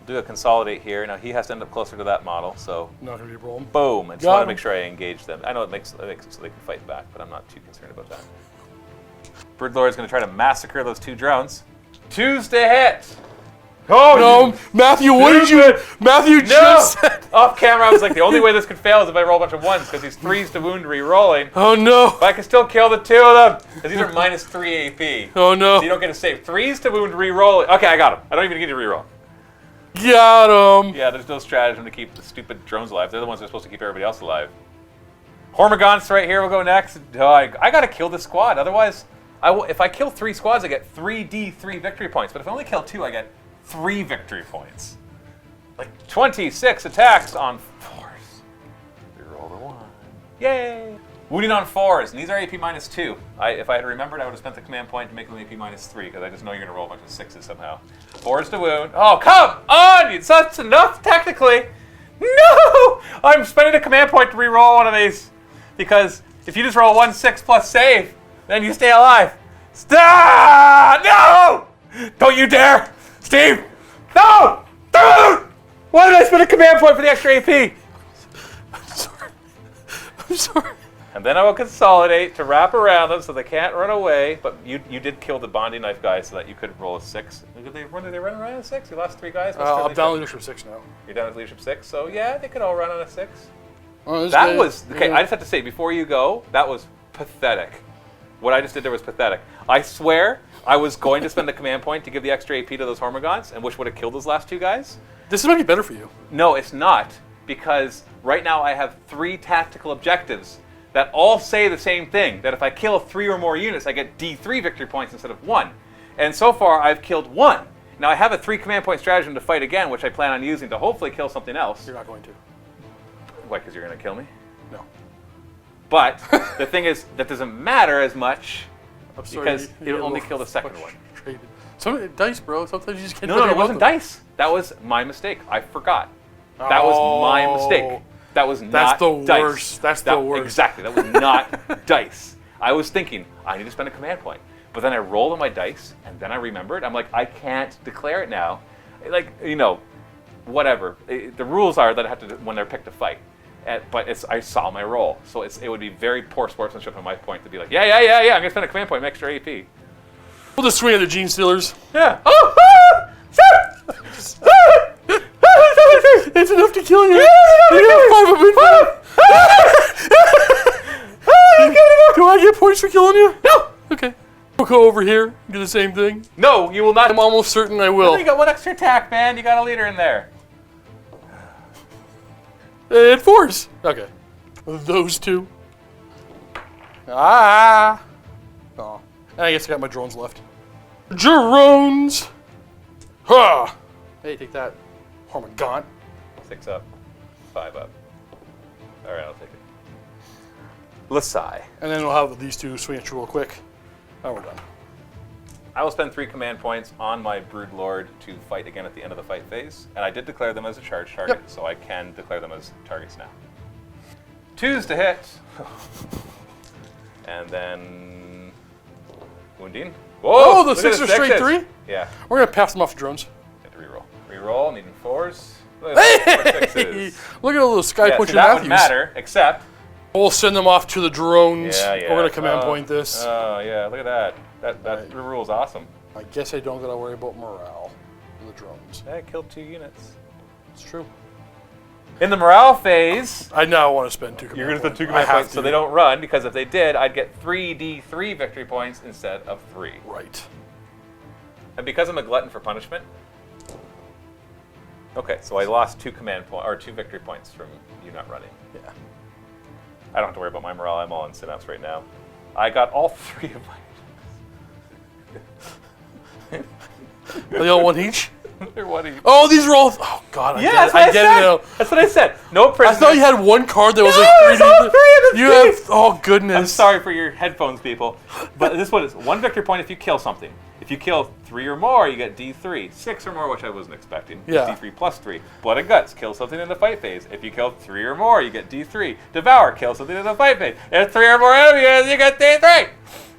Do a consolidate here. Now he has to end up closer to that model, so Not going to be a problem. boom. I just want to make sure I engage them. I know it makes it so they can fight back, but I'm not too concerned about that. Broodlord's going to try to massacre those 2 drones. 2s to hit. Oh no, Matthew! What did you? Matthew just said. Off camera, I was like, the only way this could fail is if I roll a bunch of 1s because he's 3s to wound re-rolling. Oh no! But I can still kill the 2 of them because these are minus 3 AP. Oh no! So you don't get a save. 3s to wound re-rolling. Okay, I got him. I don't even need to re-roll. Got him. Yeah, there's no stratagem to keep the stupid drones alive. They're the ones that are supposed to keep everybody else alive. Hormagaunts right here will go next. Oh, I gotta kill this squad. Otherwise, if I kill 3 squads, I get 3d3 victory points. But if I only kill 2, I get 3 victory points. Like 26 attacks on 4s. Reroll the 1. Yay! Wounding on 4s, and these are AP minus 2. If I had remembered, I would have spent the command point to make them AP minus 3, because I just know you're going to roll a bunch of 6s somehow. 4s to wound. Oh, come on! That's enough, technically! No! I'm spending a command point to reroll one of these, because if you just roll 1/6 plus save, then you stay alive. Stop! No! Don't you dare! Steve! No! No! Why did I spend a command point for the extra AP? I'm sorry. I'm sorry. And then I will consolidate to wrap around them so they can't run away. But you did kill the bonding knife guy so that you could roll a 6. Did they run around a 6? You lost 3 guys? I'm down to leadership 6 now. You're down to leadership 6? So yeah, they could all run on a 6. Oh, that was... Okay, I just have to say, before you go, that was pathetic. What I just did there was pathetic. I swear I was going to spend the command point to give the extra AP to those Hormagaunts, and which would have killed those last 2 guys. This might be better for you. No, it's not. Because right now I have 3 tactical objectives that all say the same thing. That if I kill 3 or more units, I get D3 victory points instead of 1. And so far, I've killed 1. Now I have a 3 command point stratagem to fight again, which I plan on using to hopefully kill something else. You're not going to. Why, because you're going to kill me? No. But the thing is, that doesn't matter as much I'm sorry, because it'll only kill the second one. Some dice, bro. Sometimes you just can't. No, it wasn't dice. That was my mistake. I forgot. That was my mistake. That was not dice. That's the worst. That's the worst. Exactly. That was not dice. I was thinking, I need to spend a command point. But then I rolled on my dice, and then I remembered. I'm like, I can't declare it now. Like, whatever. The rules are that I have to, when they're picked to fight. But I saw my roll. So it would be very poor sportsmanship on my point to be like, yeah, I'm going to spend a command point, extra AP. We'll just swing at the Gene Stealers. Yeah. It's enough to kill you. Do I get points for killing you? No. Okay. We'll go over here and do the same thing. No, you will not. I'm almost certain I will. You got 1 extra attack, man. You got a leader in there. And force. Okay. Those 2. Oh. And I guess I got my drones left. Drones. Ha! Hey, take that. Hormagaunt. 6 up. 5 up. All right, I'll take it. Lasai. And then we'll have these 2 swing at you real quick. Now we're done. I will spend 3 command points on my Broodlord to fight again at the end of the fight phase. And I did declare them as a charge target, so I can declare them as targets now. 2s to hit. And then... wounding. Whoa! Oh, the 6 are straight 3? Yeah. We're going to pass them off to drones. Get to reroll. Reroll, needing 4s. Look at Hey! Look at all those sky punching so that Matthews. would matter, except... We'll send them off to the drones. Yeah. We're going to command point this. Oh, yeah, look at that. That rule's awesome. I guess I don't got to worry about morale for the drones. I killed 2 units. It's true. In the morale phase... I now want to spend 2 command points. You're going to spend 2 command points so they don't run, because if they did, I'd get 3d3 victory points instead of 3. Right. And because I'm a glutton for punishment... Okay, so I lost 2 victory points from you not running. Yeah. I don't have to worry about my morale. I'm all in synapse right now. I got all 3 of my... Are they all 1 each? What are you? Oh, these are all. Oh God, Yeah, I get it now. That's what I said. No I prisoners. thought you had one card that was No, like it's all 3 You have. Oh goodness. I'm sorry for your headphones, people, but this is what it is. 1 victory point if you kill something. If you kill 3 or more, you get D3. 6 or more, which I wasn't expecting. Yeah. D3 plus 3. Blood and Guts, kill something in the fight phase. If you kill 3 or more, you get D3. Devour, kill something in the fight phase. If 3 or more enemies, you get D3.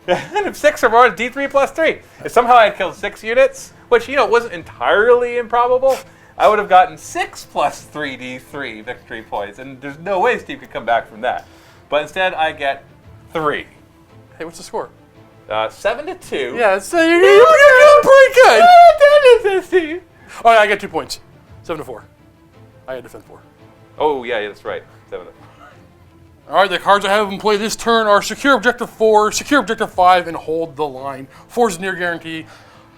And if 6 or more, D3 plus 3. If somehow I had killed 6 units, which, wasn't entirely improbable, I would have gotten 6 plus 3 D3 victory points. And there's no way Steve could come back from that. But instead, I get 3. Hey, what's the score? 7-2. Yeah, so you're doing pretty good. Oh, yeah, I got 2 points. 7-4. I had defend 4. Oh, yeah, that's right. 7-4. All right, the cards I have in play this turn are Secure Objective 4, Secure Objective 5, and Hold the Line. 4 is near guarantee.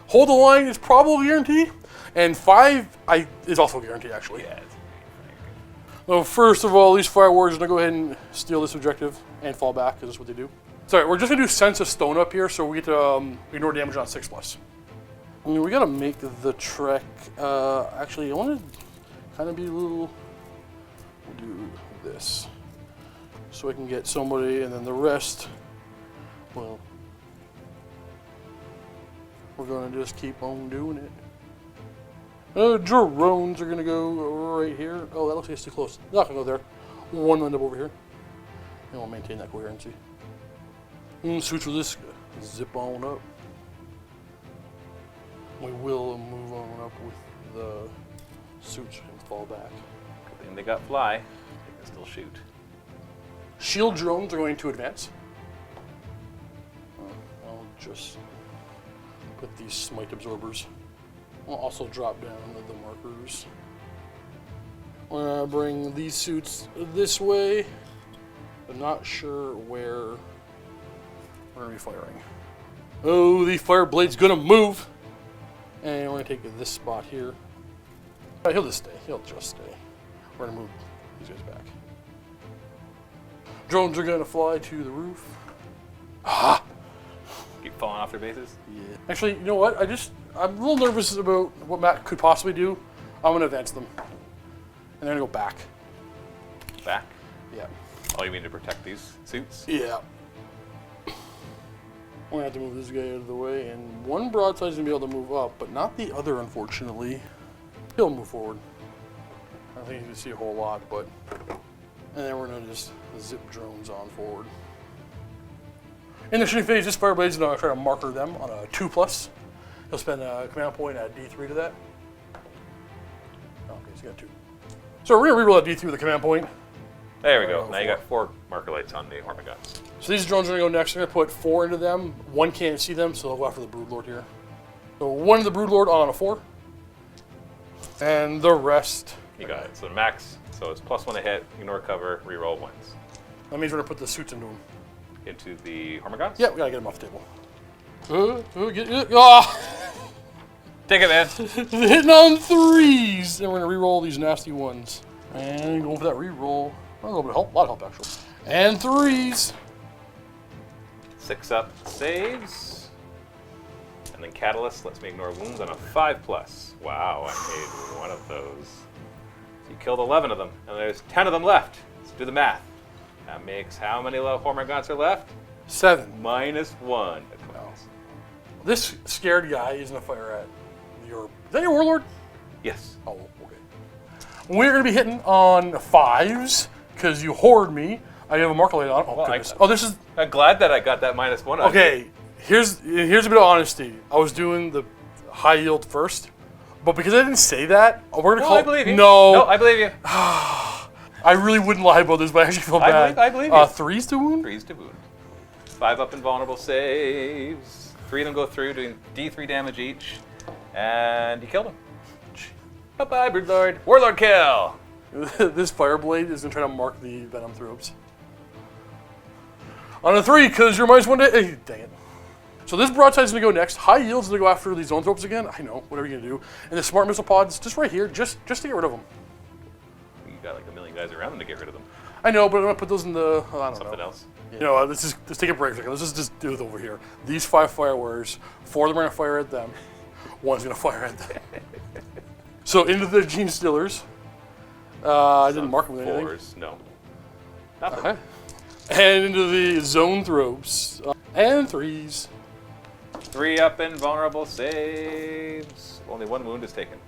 Hold the Line is probably guarantee, and 5 is also guarantee, actually. Yeah. So first of all, these Fire Warriors are going to go ahead and steal this objective and fall back, because that's what they do. Sorry, we're just going to do Sense of Stone up here, so we get to ignore damage on 6+. I mean, we got to make the trek. Actually, I want to kind of be a little... We'll do this. So I can get somebody, and then the rest, well, we're going to just keep on doing it. Drones are going to go right here. Oh, that looks like it's too close. Not going to go there. One will end up over here. And we'll maintain that coherency. Switch with this, zip on up. We will move on up with the suits and fall back. Good thing they got fly. They can still shoot. Shield drones are going to advance. I'll just put these smite absorbers. I'll also drop down the markers. We're gonna bring these suits this way. I'm not sure where we're gonna be firing. Oh, the fire blade's gonna move. And we're gonna take this spot here. He'll just stay. He'll just stay. We're gonna move these guys back. Drones are going to fly to the roof. Ah! Keep falling off their bases? Yeah. Actually, you know what? I'm a little nervous about what Matt could possibly do. I'm going to advance them. And they're going to go back. Back? Yeah. Oh, you mean to protect these suits? Yeah. We're going to have to move this guy out of the way. And one broadside is going to be able to move up, but not the other, unfortunately. He'll move forward. I don't think you can see a whole lot, but... And then we're going to just zip drones on forward. In the shooting phase, this Fireblade's going to try to marker them on a 2+. He'll spend a command point at D3 to that. Okay, so he got 2. So we're going to reroll that D3 with a command point. There we go. Now you got 4 marker lights on the Hormiguns. So these drones are going to go next. We're going to put 4 into them. 1 can't see them, so they'll go after the Broodlord here. So 1 of the Broodlord on a 4. And the rest... You got it. So max, so it's +1 to hit, ignore cover, reroll 1s. That means we're going to put the suits into them. Into the Hormiguns? Yeah, we got to get them off the table. Get it. Oh! Take it, man. Hitting on 3s, and we're gonna re-roll these nasty ones. And going for that re-roll. A little bit of help, a lot of help actually. And 3s. 6 up saves. And then Catalyst lets me ignore wounds on a 5+. Wow, I made 1 of those. So you killed 11 of them, and there's 10 of them left. Let's do the math. That makes how many Hormiguns are left? 7. -1. This scared guy is gonna fire at your. Is that your warlord? Yes. Oh, okay. We're gonna be hitting on 5s because you hoard me. I have a marker light on. Oh, Well, goodness. Oh, this is. I'm glad that I got that -1. Okay, here's a bit of honesty. I was doing the high yield first, but because I didn't say that, we're gonna No, call. I believe you. No, No, I believe you. I really wouldn't lie about this, but I actually feel bad. I believe you. 3s to wound. 3s to wound. 5 up invulnerable saves. 3 of them go through, doing D3 damage each, and you killed them. Bye-bye, Broodlord. Warlord kill. This Fireblade is gonna try to mark the Venom Thropes. On a 3, because you're -1 to. Hey, dang it. So this broadside's gonna go next. High yield's gonna go after these Zone Thropes again. I know, whatever you're gonna do. And the Smart Missile Pods, just right here, just to get rid of them. You got like a million guys around them to get rid of them. I know, but I'm gonna put those in the. I don't know. Something else. You know, let's take a break for a second. Let's just do it over here. These 5 Fire Warriors, 4 of them are gonna fire at them. 1's gonna fire at them. So into the Gene Stealers. I didn't mark them with anything. 4s, no. Nothing. Okay. And into the Zone Thropes. And 3s. 3 up invulnerable saves. Only 1 wound is taken.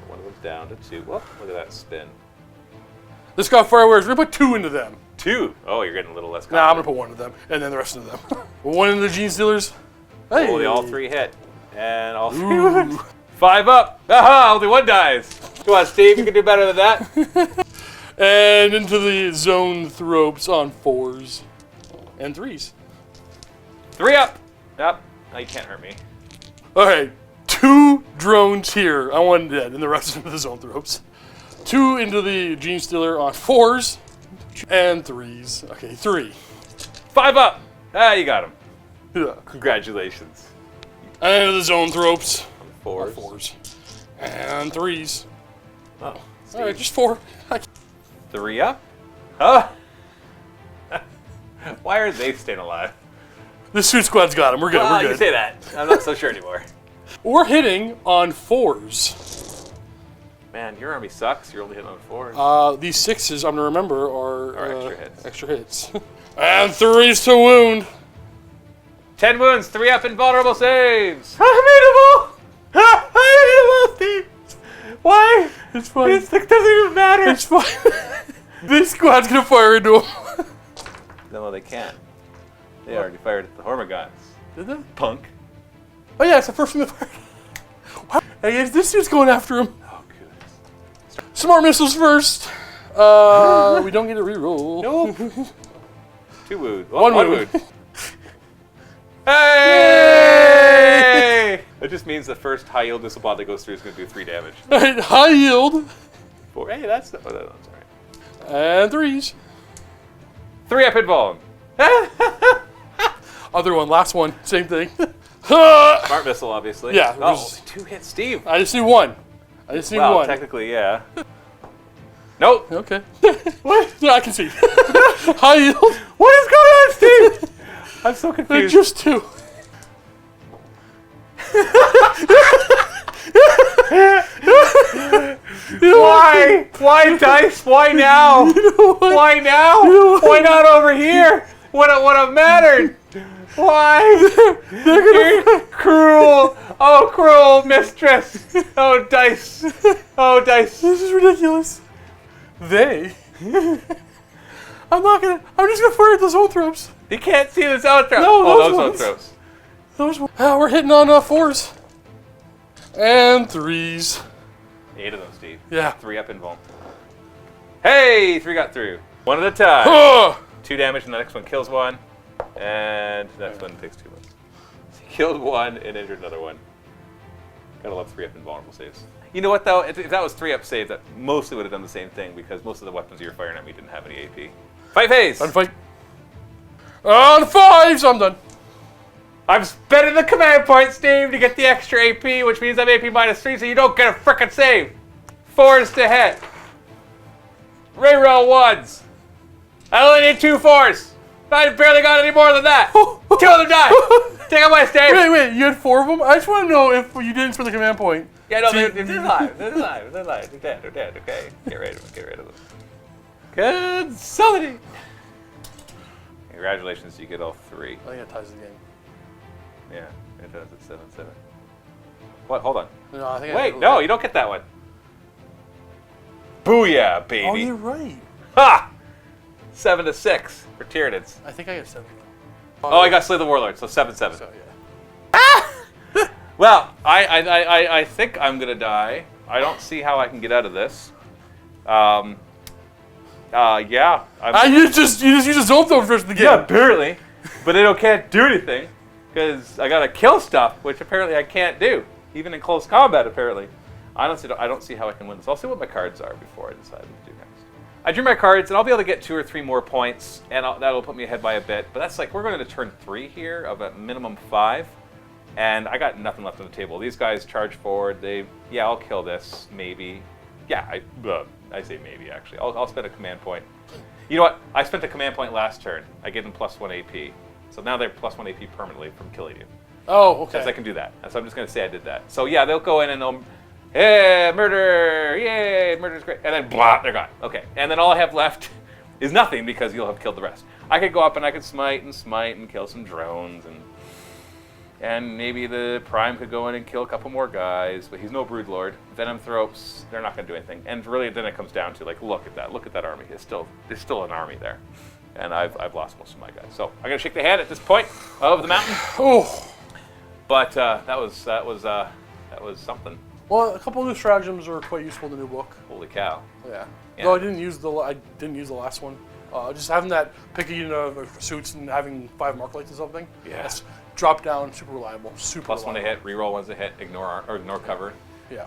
1 wound's down to 2. Whoop, look at that spin. This got firewares. We're going to put 2 into them. 2? Oh, you're getting a little less Nah, I'm going confident. to put 1 into them. And then the rest of them. 1 into the Gene Stealers. Hey. Oh, they all 3 hit. And all 3 wound. 5 up. Aha, only 1 dies. Come on, Steve, you can do better than that. And into the Zone Thropes on 4s. And 3s. 3 up. Yep. No, you can't hurt me. Okay. 2 drones here. I want dead. And the rest into the Zone Thropes. 2 into the Gene Stealer on 4s. And 3s. Okay, 3. 5 up. Ah, you got him. Yeah. Congratulations. And into the Zone Thropes. 4s. 4s. And 3s. Oh, Alright, just 4. 3 up. Huh? Why are they staying alive? The Suit Squad's got him. We're good. Well, We're good. you say that. I'm not so sure anymore. We're hitting on 4s. Man, your army sucks. You're only hitting on 4s. These 6s, I'm going to remember, are extra hits. Extra hits. And 3s to wound. 10 wounds, 3 up invulnerable saves. Unbeatable! Unbeatable, Steve! Why? It's fine. It doesn't even matter. It's fine. This squad's going to fire into him. No, they can't. They already fired at the Horma guns. Did they? Punk. Oh, yeah, it's the first one that fired. Wow. Hey, this dude's going after him. Oh, goodness. Smart missiles first. We don't get a reroll. Nope. 2 wounds. One One wound. wound. Hey! That just means the first high yield missile bot that goes through is going to do 3 damage. Alright, high yield. 4. Hey, that's that's all right. And 3s. 3 up invuln. Other one, last one, same thing. I Smart missile, obviously. Yeah, Oh, just- 2 hits, Steve. just need 1. I just need Well, 1. technically, yeah. Nope. Okay. What? Yeah, I can see. High yield. What is going on, Steve? I'm so They're confused. just 2. Why? Why dice? Why now? Why now? Why not over here? Would have mattered? Why? You're cruel. Oh, cruel mistress. Oh, dice. Oh, dice. This is ridiculous. They. I'm just gonna fire at the Zone Thropes. You can't see the zone throw. No, oh, those those ones. zone throws. We're hitting on 4s. And 3s. 8 of them, Steve. Yeah. 3 up invuln. Hey, 3 got through. 1 at a time. Oh! 2 damage, and the next one kills 1. And the next one takes 2 wounds. So he killed 1 and injured another 1. Gotta love 3 up invulnerable saves. You know what though? If that was 3 up save, that mostly would have done the same thing because most of the weapons you were firing at me didn't have any AP. Fight phase! On fight. On 5s, I'm done. I'm spending the command point, Steve, to get the extra AP, which means I'm AP -3, so you don't get a frickin' save. 4s to hit. Reroll 1s. I only need 2 4s. I barely got any more than that. 2 of them die. Take them away, Steve. Wait, you had 4 of them? I just want to know if you didn't spend the command point. Yeah, no, See- they're alive. They're alive. They're alive. They're dead. Okay. Get rid of them. Get rid of them. Consolidate. Congratulations, you get all 3. I think that ties the game. Yeah, it does. It's 7-7. What? Hold on. No, I think Wait, no, you don't get that one. Booyah, baby. Oh, you're right. Ha! 7-6 for Tyranids. I think I got 7. Oh, I got Slay the Warlord, so 7-7. So, yeah. Well, I think I'm gonna die. I don't see how I can get out of this. Yeah. You just use a Zone Throw first in the game. Yeah, apparently. But I can't do anything because I gotta kill stuff, which apparently I can't do, even in close combat. Apparently, I don't see how I can win this. I'll see what my cards are before I decide what to do next. I drew my cards, and I'll be able to get 2 or 3 more points, and that'll put me ahead by a bit. But that's like we're going to turn 3 here of a minimum 5, and I got nothing left on the table. These guys charge forward. I'll kill this maybe. Yeah, I say maybe actually. I'll spend a command point. You know what? I spent a command point last turn. I gave them +1 AP. So now they're +1 AP permanently from killing you. Oh, okay. Since I can do that. So I'm just going to say I did that. So yeah, they'll go in and Hey, murder! Yay, murder's great. And then blah, they're gone. Okay, and then all I have left is nothing because you'll have killed the rest. I could go up and I could smite and kill some drones, and maybe the Prime could go in and kill a couple more guys, but he's no Broodlord. Venom Thropes, they're not going to do anything. And really, then it comes down to like, look at that army. There's still an army there, and I've lost most of my guys. So I'm going to shake the hand at this point of the mountain. Oh, But that was something. well, a couple of new stratagems are quite useful in the new book. Holy cow! Yeah. Yeah. No, I didn't use the last one. Just having that picky suits and having 5 mark lights or something. Yeah. That's drop down, super reliable, super Plus reliable. one to hit, reroll ones to hit, ignore cover. Yeah.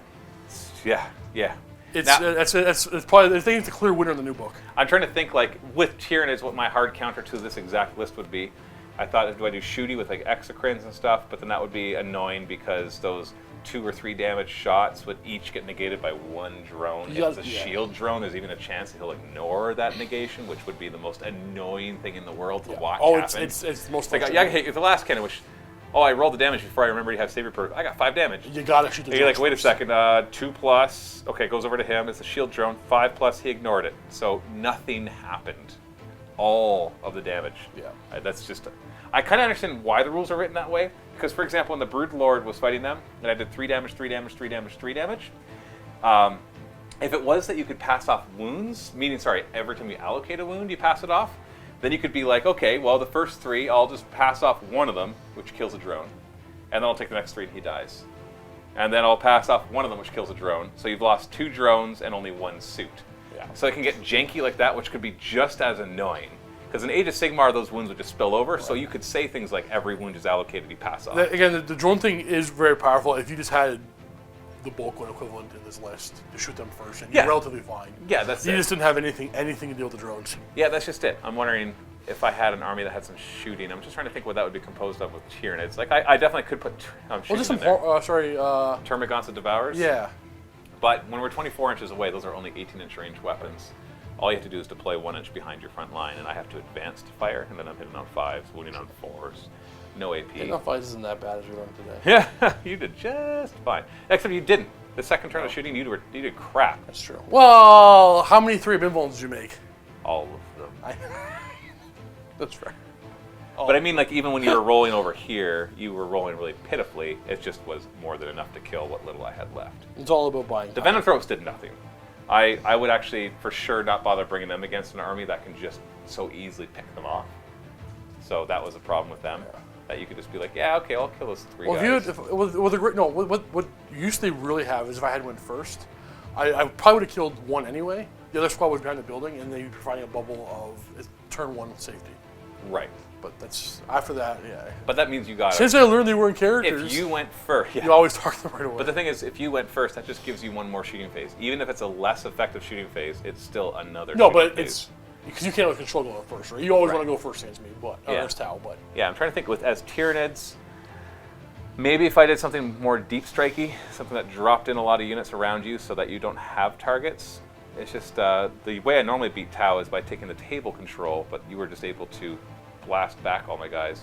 Yeah. It's Now- it's probably I think it's a clear winner in the new book. I'm trying to think like with Tyranids what my hard counter to this exact list would be. I thought, do I do shooty with like exocrines and stuff? But then that would be annoying because those 2 or 3 damage shots would each get negated by 1 drone. Yeah, If it's a yeah. shield drone, there's even a chance that he'll ignore that negation, which would be the most annoying thing in the world to watch Oh, happen. it's the most. Like, yeah, hey, the last cannon, which, I rolled the damage before I remembered you have Savior Perk. I got 5 damage. You gotta shoot the. And you're like, drones wait a first. second, 2+, okay, goes over to him, it's a shield drone, 5+, he ignored it. So nothing happened. All of the damage. Yeah. That's just, I kind of understand why the rules are written that way, because for example, when the Broodlord was fighting them, and I did 3 damage, 3 damage, 3 damage, 3 damage, if it was that you could pass off wounds, meaning, every time you allocate a wound, you pass it off, then you could be like, okay, well, the first 3, I'll just pass off one of them, which kills a drone, and then I'll take the next 3 and he dies. And then I'll pass off one of them, which kills a drone. So you've lost 2 drones and only 1 suit. Yeah. So it can get janky like that, which could be just as annoying. Because in Age of Sigmar, those wounds would just spill over, so you could say things like, every wound is allocated, you pass off. Again, the drone thing is very powerful. If you just had the bulk one equivalent in this list to shoot them first, and Yeah. you're relatively fine. Yeah, that's You it. just didn't have anything to deal with the drones. Yeah, that's just it. I'm wondering if I had an army that had some shooting. I'm just trying to think what that would be composed of with Tyranids. Like, I definitely could put Well, shooting just some. in there. Termagants and Devours. Yeah. But when we're 24 inches away, those are only 18-inch range weapons. All you have to do is deploy 1 inch behind your front line, and I have to advance to fire, and then I'm hitting on 5s, wounding on 4s. No AP. Enough fights isn't that bad as we learned today. Yeah, you did just fine. Except you didn't. The second turn of shooting, you did crap. That's true. Well, how many 3 Binvolns did you make? All of them. That's fair. But I mean, like, even when you were rolling over here, you were rolling really pitifully. It just was more than enough to kill what little I had left. It's all about buying. The Venom Throats did nothing. I would actually, for sure, not bother bringing them against an army that can just so easily pick them off. So that was a problem with them. That you could just be like, yeah, okay, I'll kill those 3 Well, guys. what you used to really have is if I had went first, I probably would have killed 1 anyway. The other squad was behind the building, and then you'd be providing a bubble of turn 1 safety. Right. But that's after that, yeah. But that means you got Since I learned they weren't If characters, you went first, you always target them right away. But the thing is, if you went first, that just gives you 1 more shooting phase. Even if it's a less effective shooting phase, it's still another no, shooting but phase. it's because you can't control going first, right? You always Right. want to go first against me, but Yeah. against Tau, but Yeah, I'm trying to think as Tyranids, maybe if I did something more deep strikey, something that dropped in a lot of units around you so that you don't have targets. It's just the way I normally beat Tau is by taking the table control, but you were just able to blast back all my guys.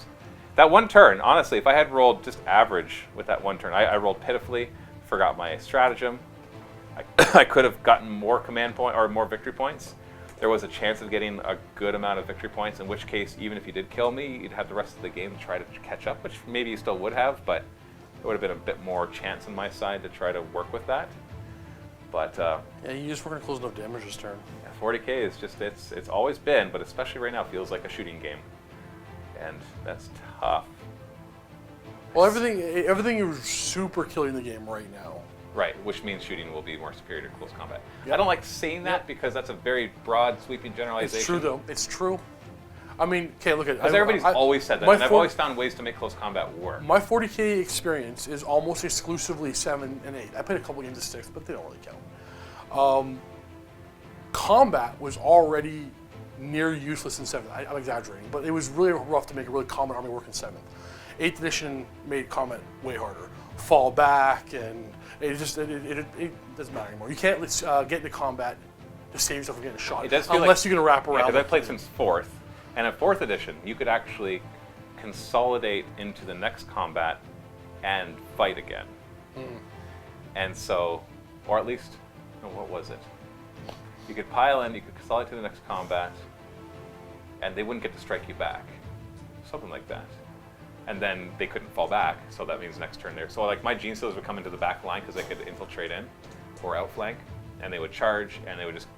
That 1 turn, honestly, if I had rolled just average with that 1 turn, I rolled pitifully, forgot my stratagem. I could have gotten more command point or more victory points. There was a chance of getting a good amount of victory points, in which case, even if you did kill me, you'd have the rest of the game to try to catch up, which maybe you still would have, but it would have been a bit more chance on my side to try to work with that. But yeah, you just weren't going to close enough damage this turn. 40k is just, it's always been, but especially right now, feels like a shooting game. And that's tough. Well, everything is super killing the game right now. Right, which means shooting will be more superior to close combat. Yep. I don't like saying that because that's a very broad, sweeping generalization. It's true, though. It's true. I mean, okay, look at it. Because everybody's always said that, and I've always found ways to make close combat work. My 40k experience is almost exclusively 7 and 8. I played a couple games of 6, but they don't really count. Combat was already near useless in 7th. I'm exaggerating, but it was really rough to make a really combat army work in 7th. 8th edition made combat way harder. Fall back, and it doesn't matter anymore. You can't get into combat to save yourself from getting shot It does feel unless like, you're going to wrap around. Because I played since 4th, and at 4th edition, you could actually consolidate into the next combat and fight again. And so or at least, no, what was it? You could pile in, you could consolidate to the next combat, and they wouldn't get to strike you back. Something like that. And then they couldn't fall back, so that means next turn there. So like my Gene Stealers would come into the back line because they could infiltrate in or outflank, and they would charge, and they would just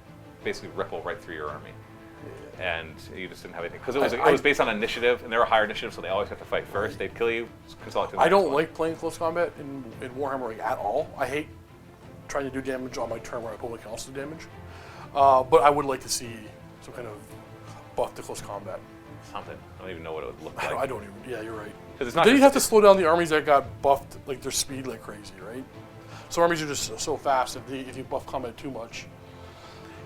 basically ripple right through your army. And you just didn't have anything. Because it was based on initiative, and they were higher initiative, so they always have to fight first. They'd kill you, consolidate to the next I don't one. like playing close combat in Warhammer like, at all. I hate trying to do damage on my turn where I opponent can also do damage. But I would like to see some kind of buff to close combat. Something. I don't even know what it would look like. I don't even. Yeah, you're right. It's not Then you just- have to slow down the armies that got buffed, like their speed like crazy, right? Some armies are just so fast if you buff combat too much.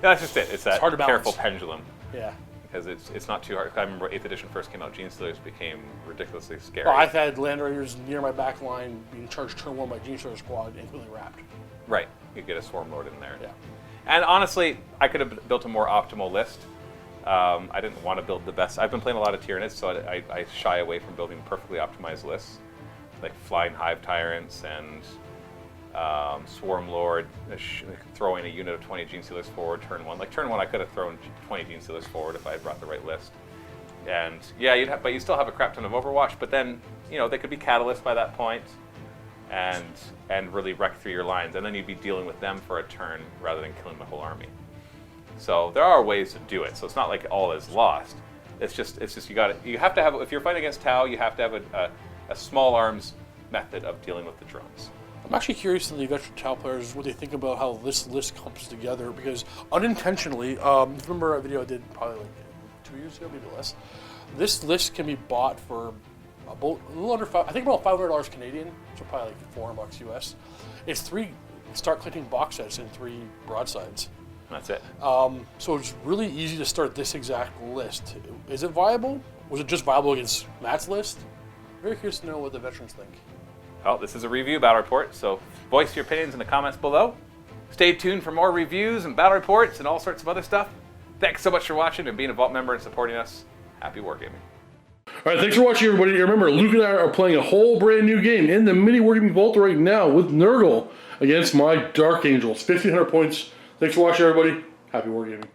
Yeah, that's just it. It's that hard to careful balance. pendulum. Yeah. Because it's not too hard. I remember 8th edition first came out, Gene Stealers became ridiculously scary. Well, I've had Land Raiders near my back line being charged turn 1 by Gene Stealer squad and completely wrapped. Right. You get a Swarm Lord in there. Yeah. And honestly, I could have built a more optimal list. I didn't want to build the best. I've been playing a lot of Tyranids, so I shy away from building perfectly optimized lists, like Flying Hive Tyrants and Swarm Lord, throwing a unit of 20 Gene Stealers forward turn 1. Like turn 1, I could have thrown 20 Gene Stealers forward if I had brought the right list. And yeah, but you still have a crap ton of Overwatch. But then they could be catalysts by that point, and really wreck through your lines, and then you'd be dealing with them for a turn rather than killing the whole army. So there are ways to do it. So it's not like all is lost. It's just you have to have, if you're fighting against Tau, you have to have a small arms method of dealing with the drones. I'm actually curious to the veteran Tau players what they think about how this list comes together, because unintentionally, remember a video I did probably like 2 years ago, maybe less. This list can be bought for about a little under I think about $500 Canadian, so probably like $400 US. It's 3 start collecting box sets and 3 broadsides. That's it. So it's really easy to start this exact list. Is it viable? Was it just viable against Matt's list? Very curious to know what the veterans think. Well, this is a review battle report, so voice your opinions in the comments below. Stay tuned for more reviews and battle reports and all sorts of other stuff. Thanks so much for watching and being a Vault member and supporting us. Happy Wargaming. All right, thanks for watching, everybody. Remember, Luke and I are playing a whole brand new game in the MiniWarGaming Vault right now with Nurgle against my Dark Angels. 1,500 points. Thanks for watching, everybody. Happy Wargaming.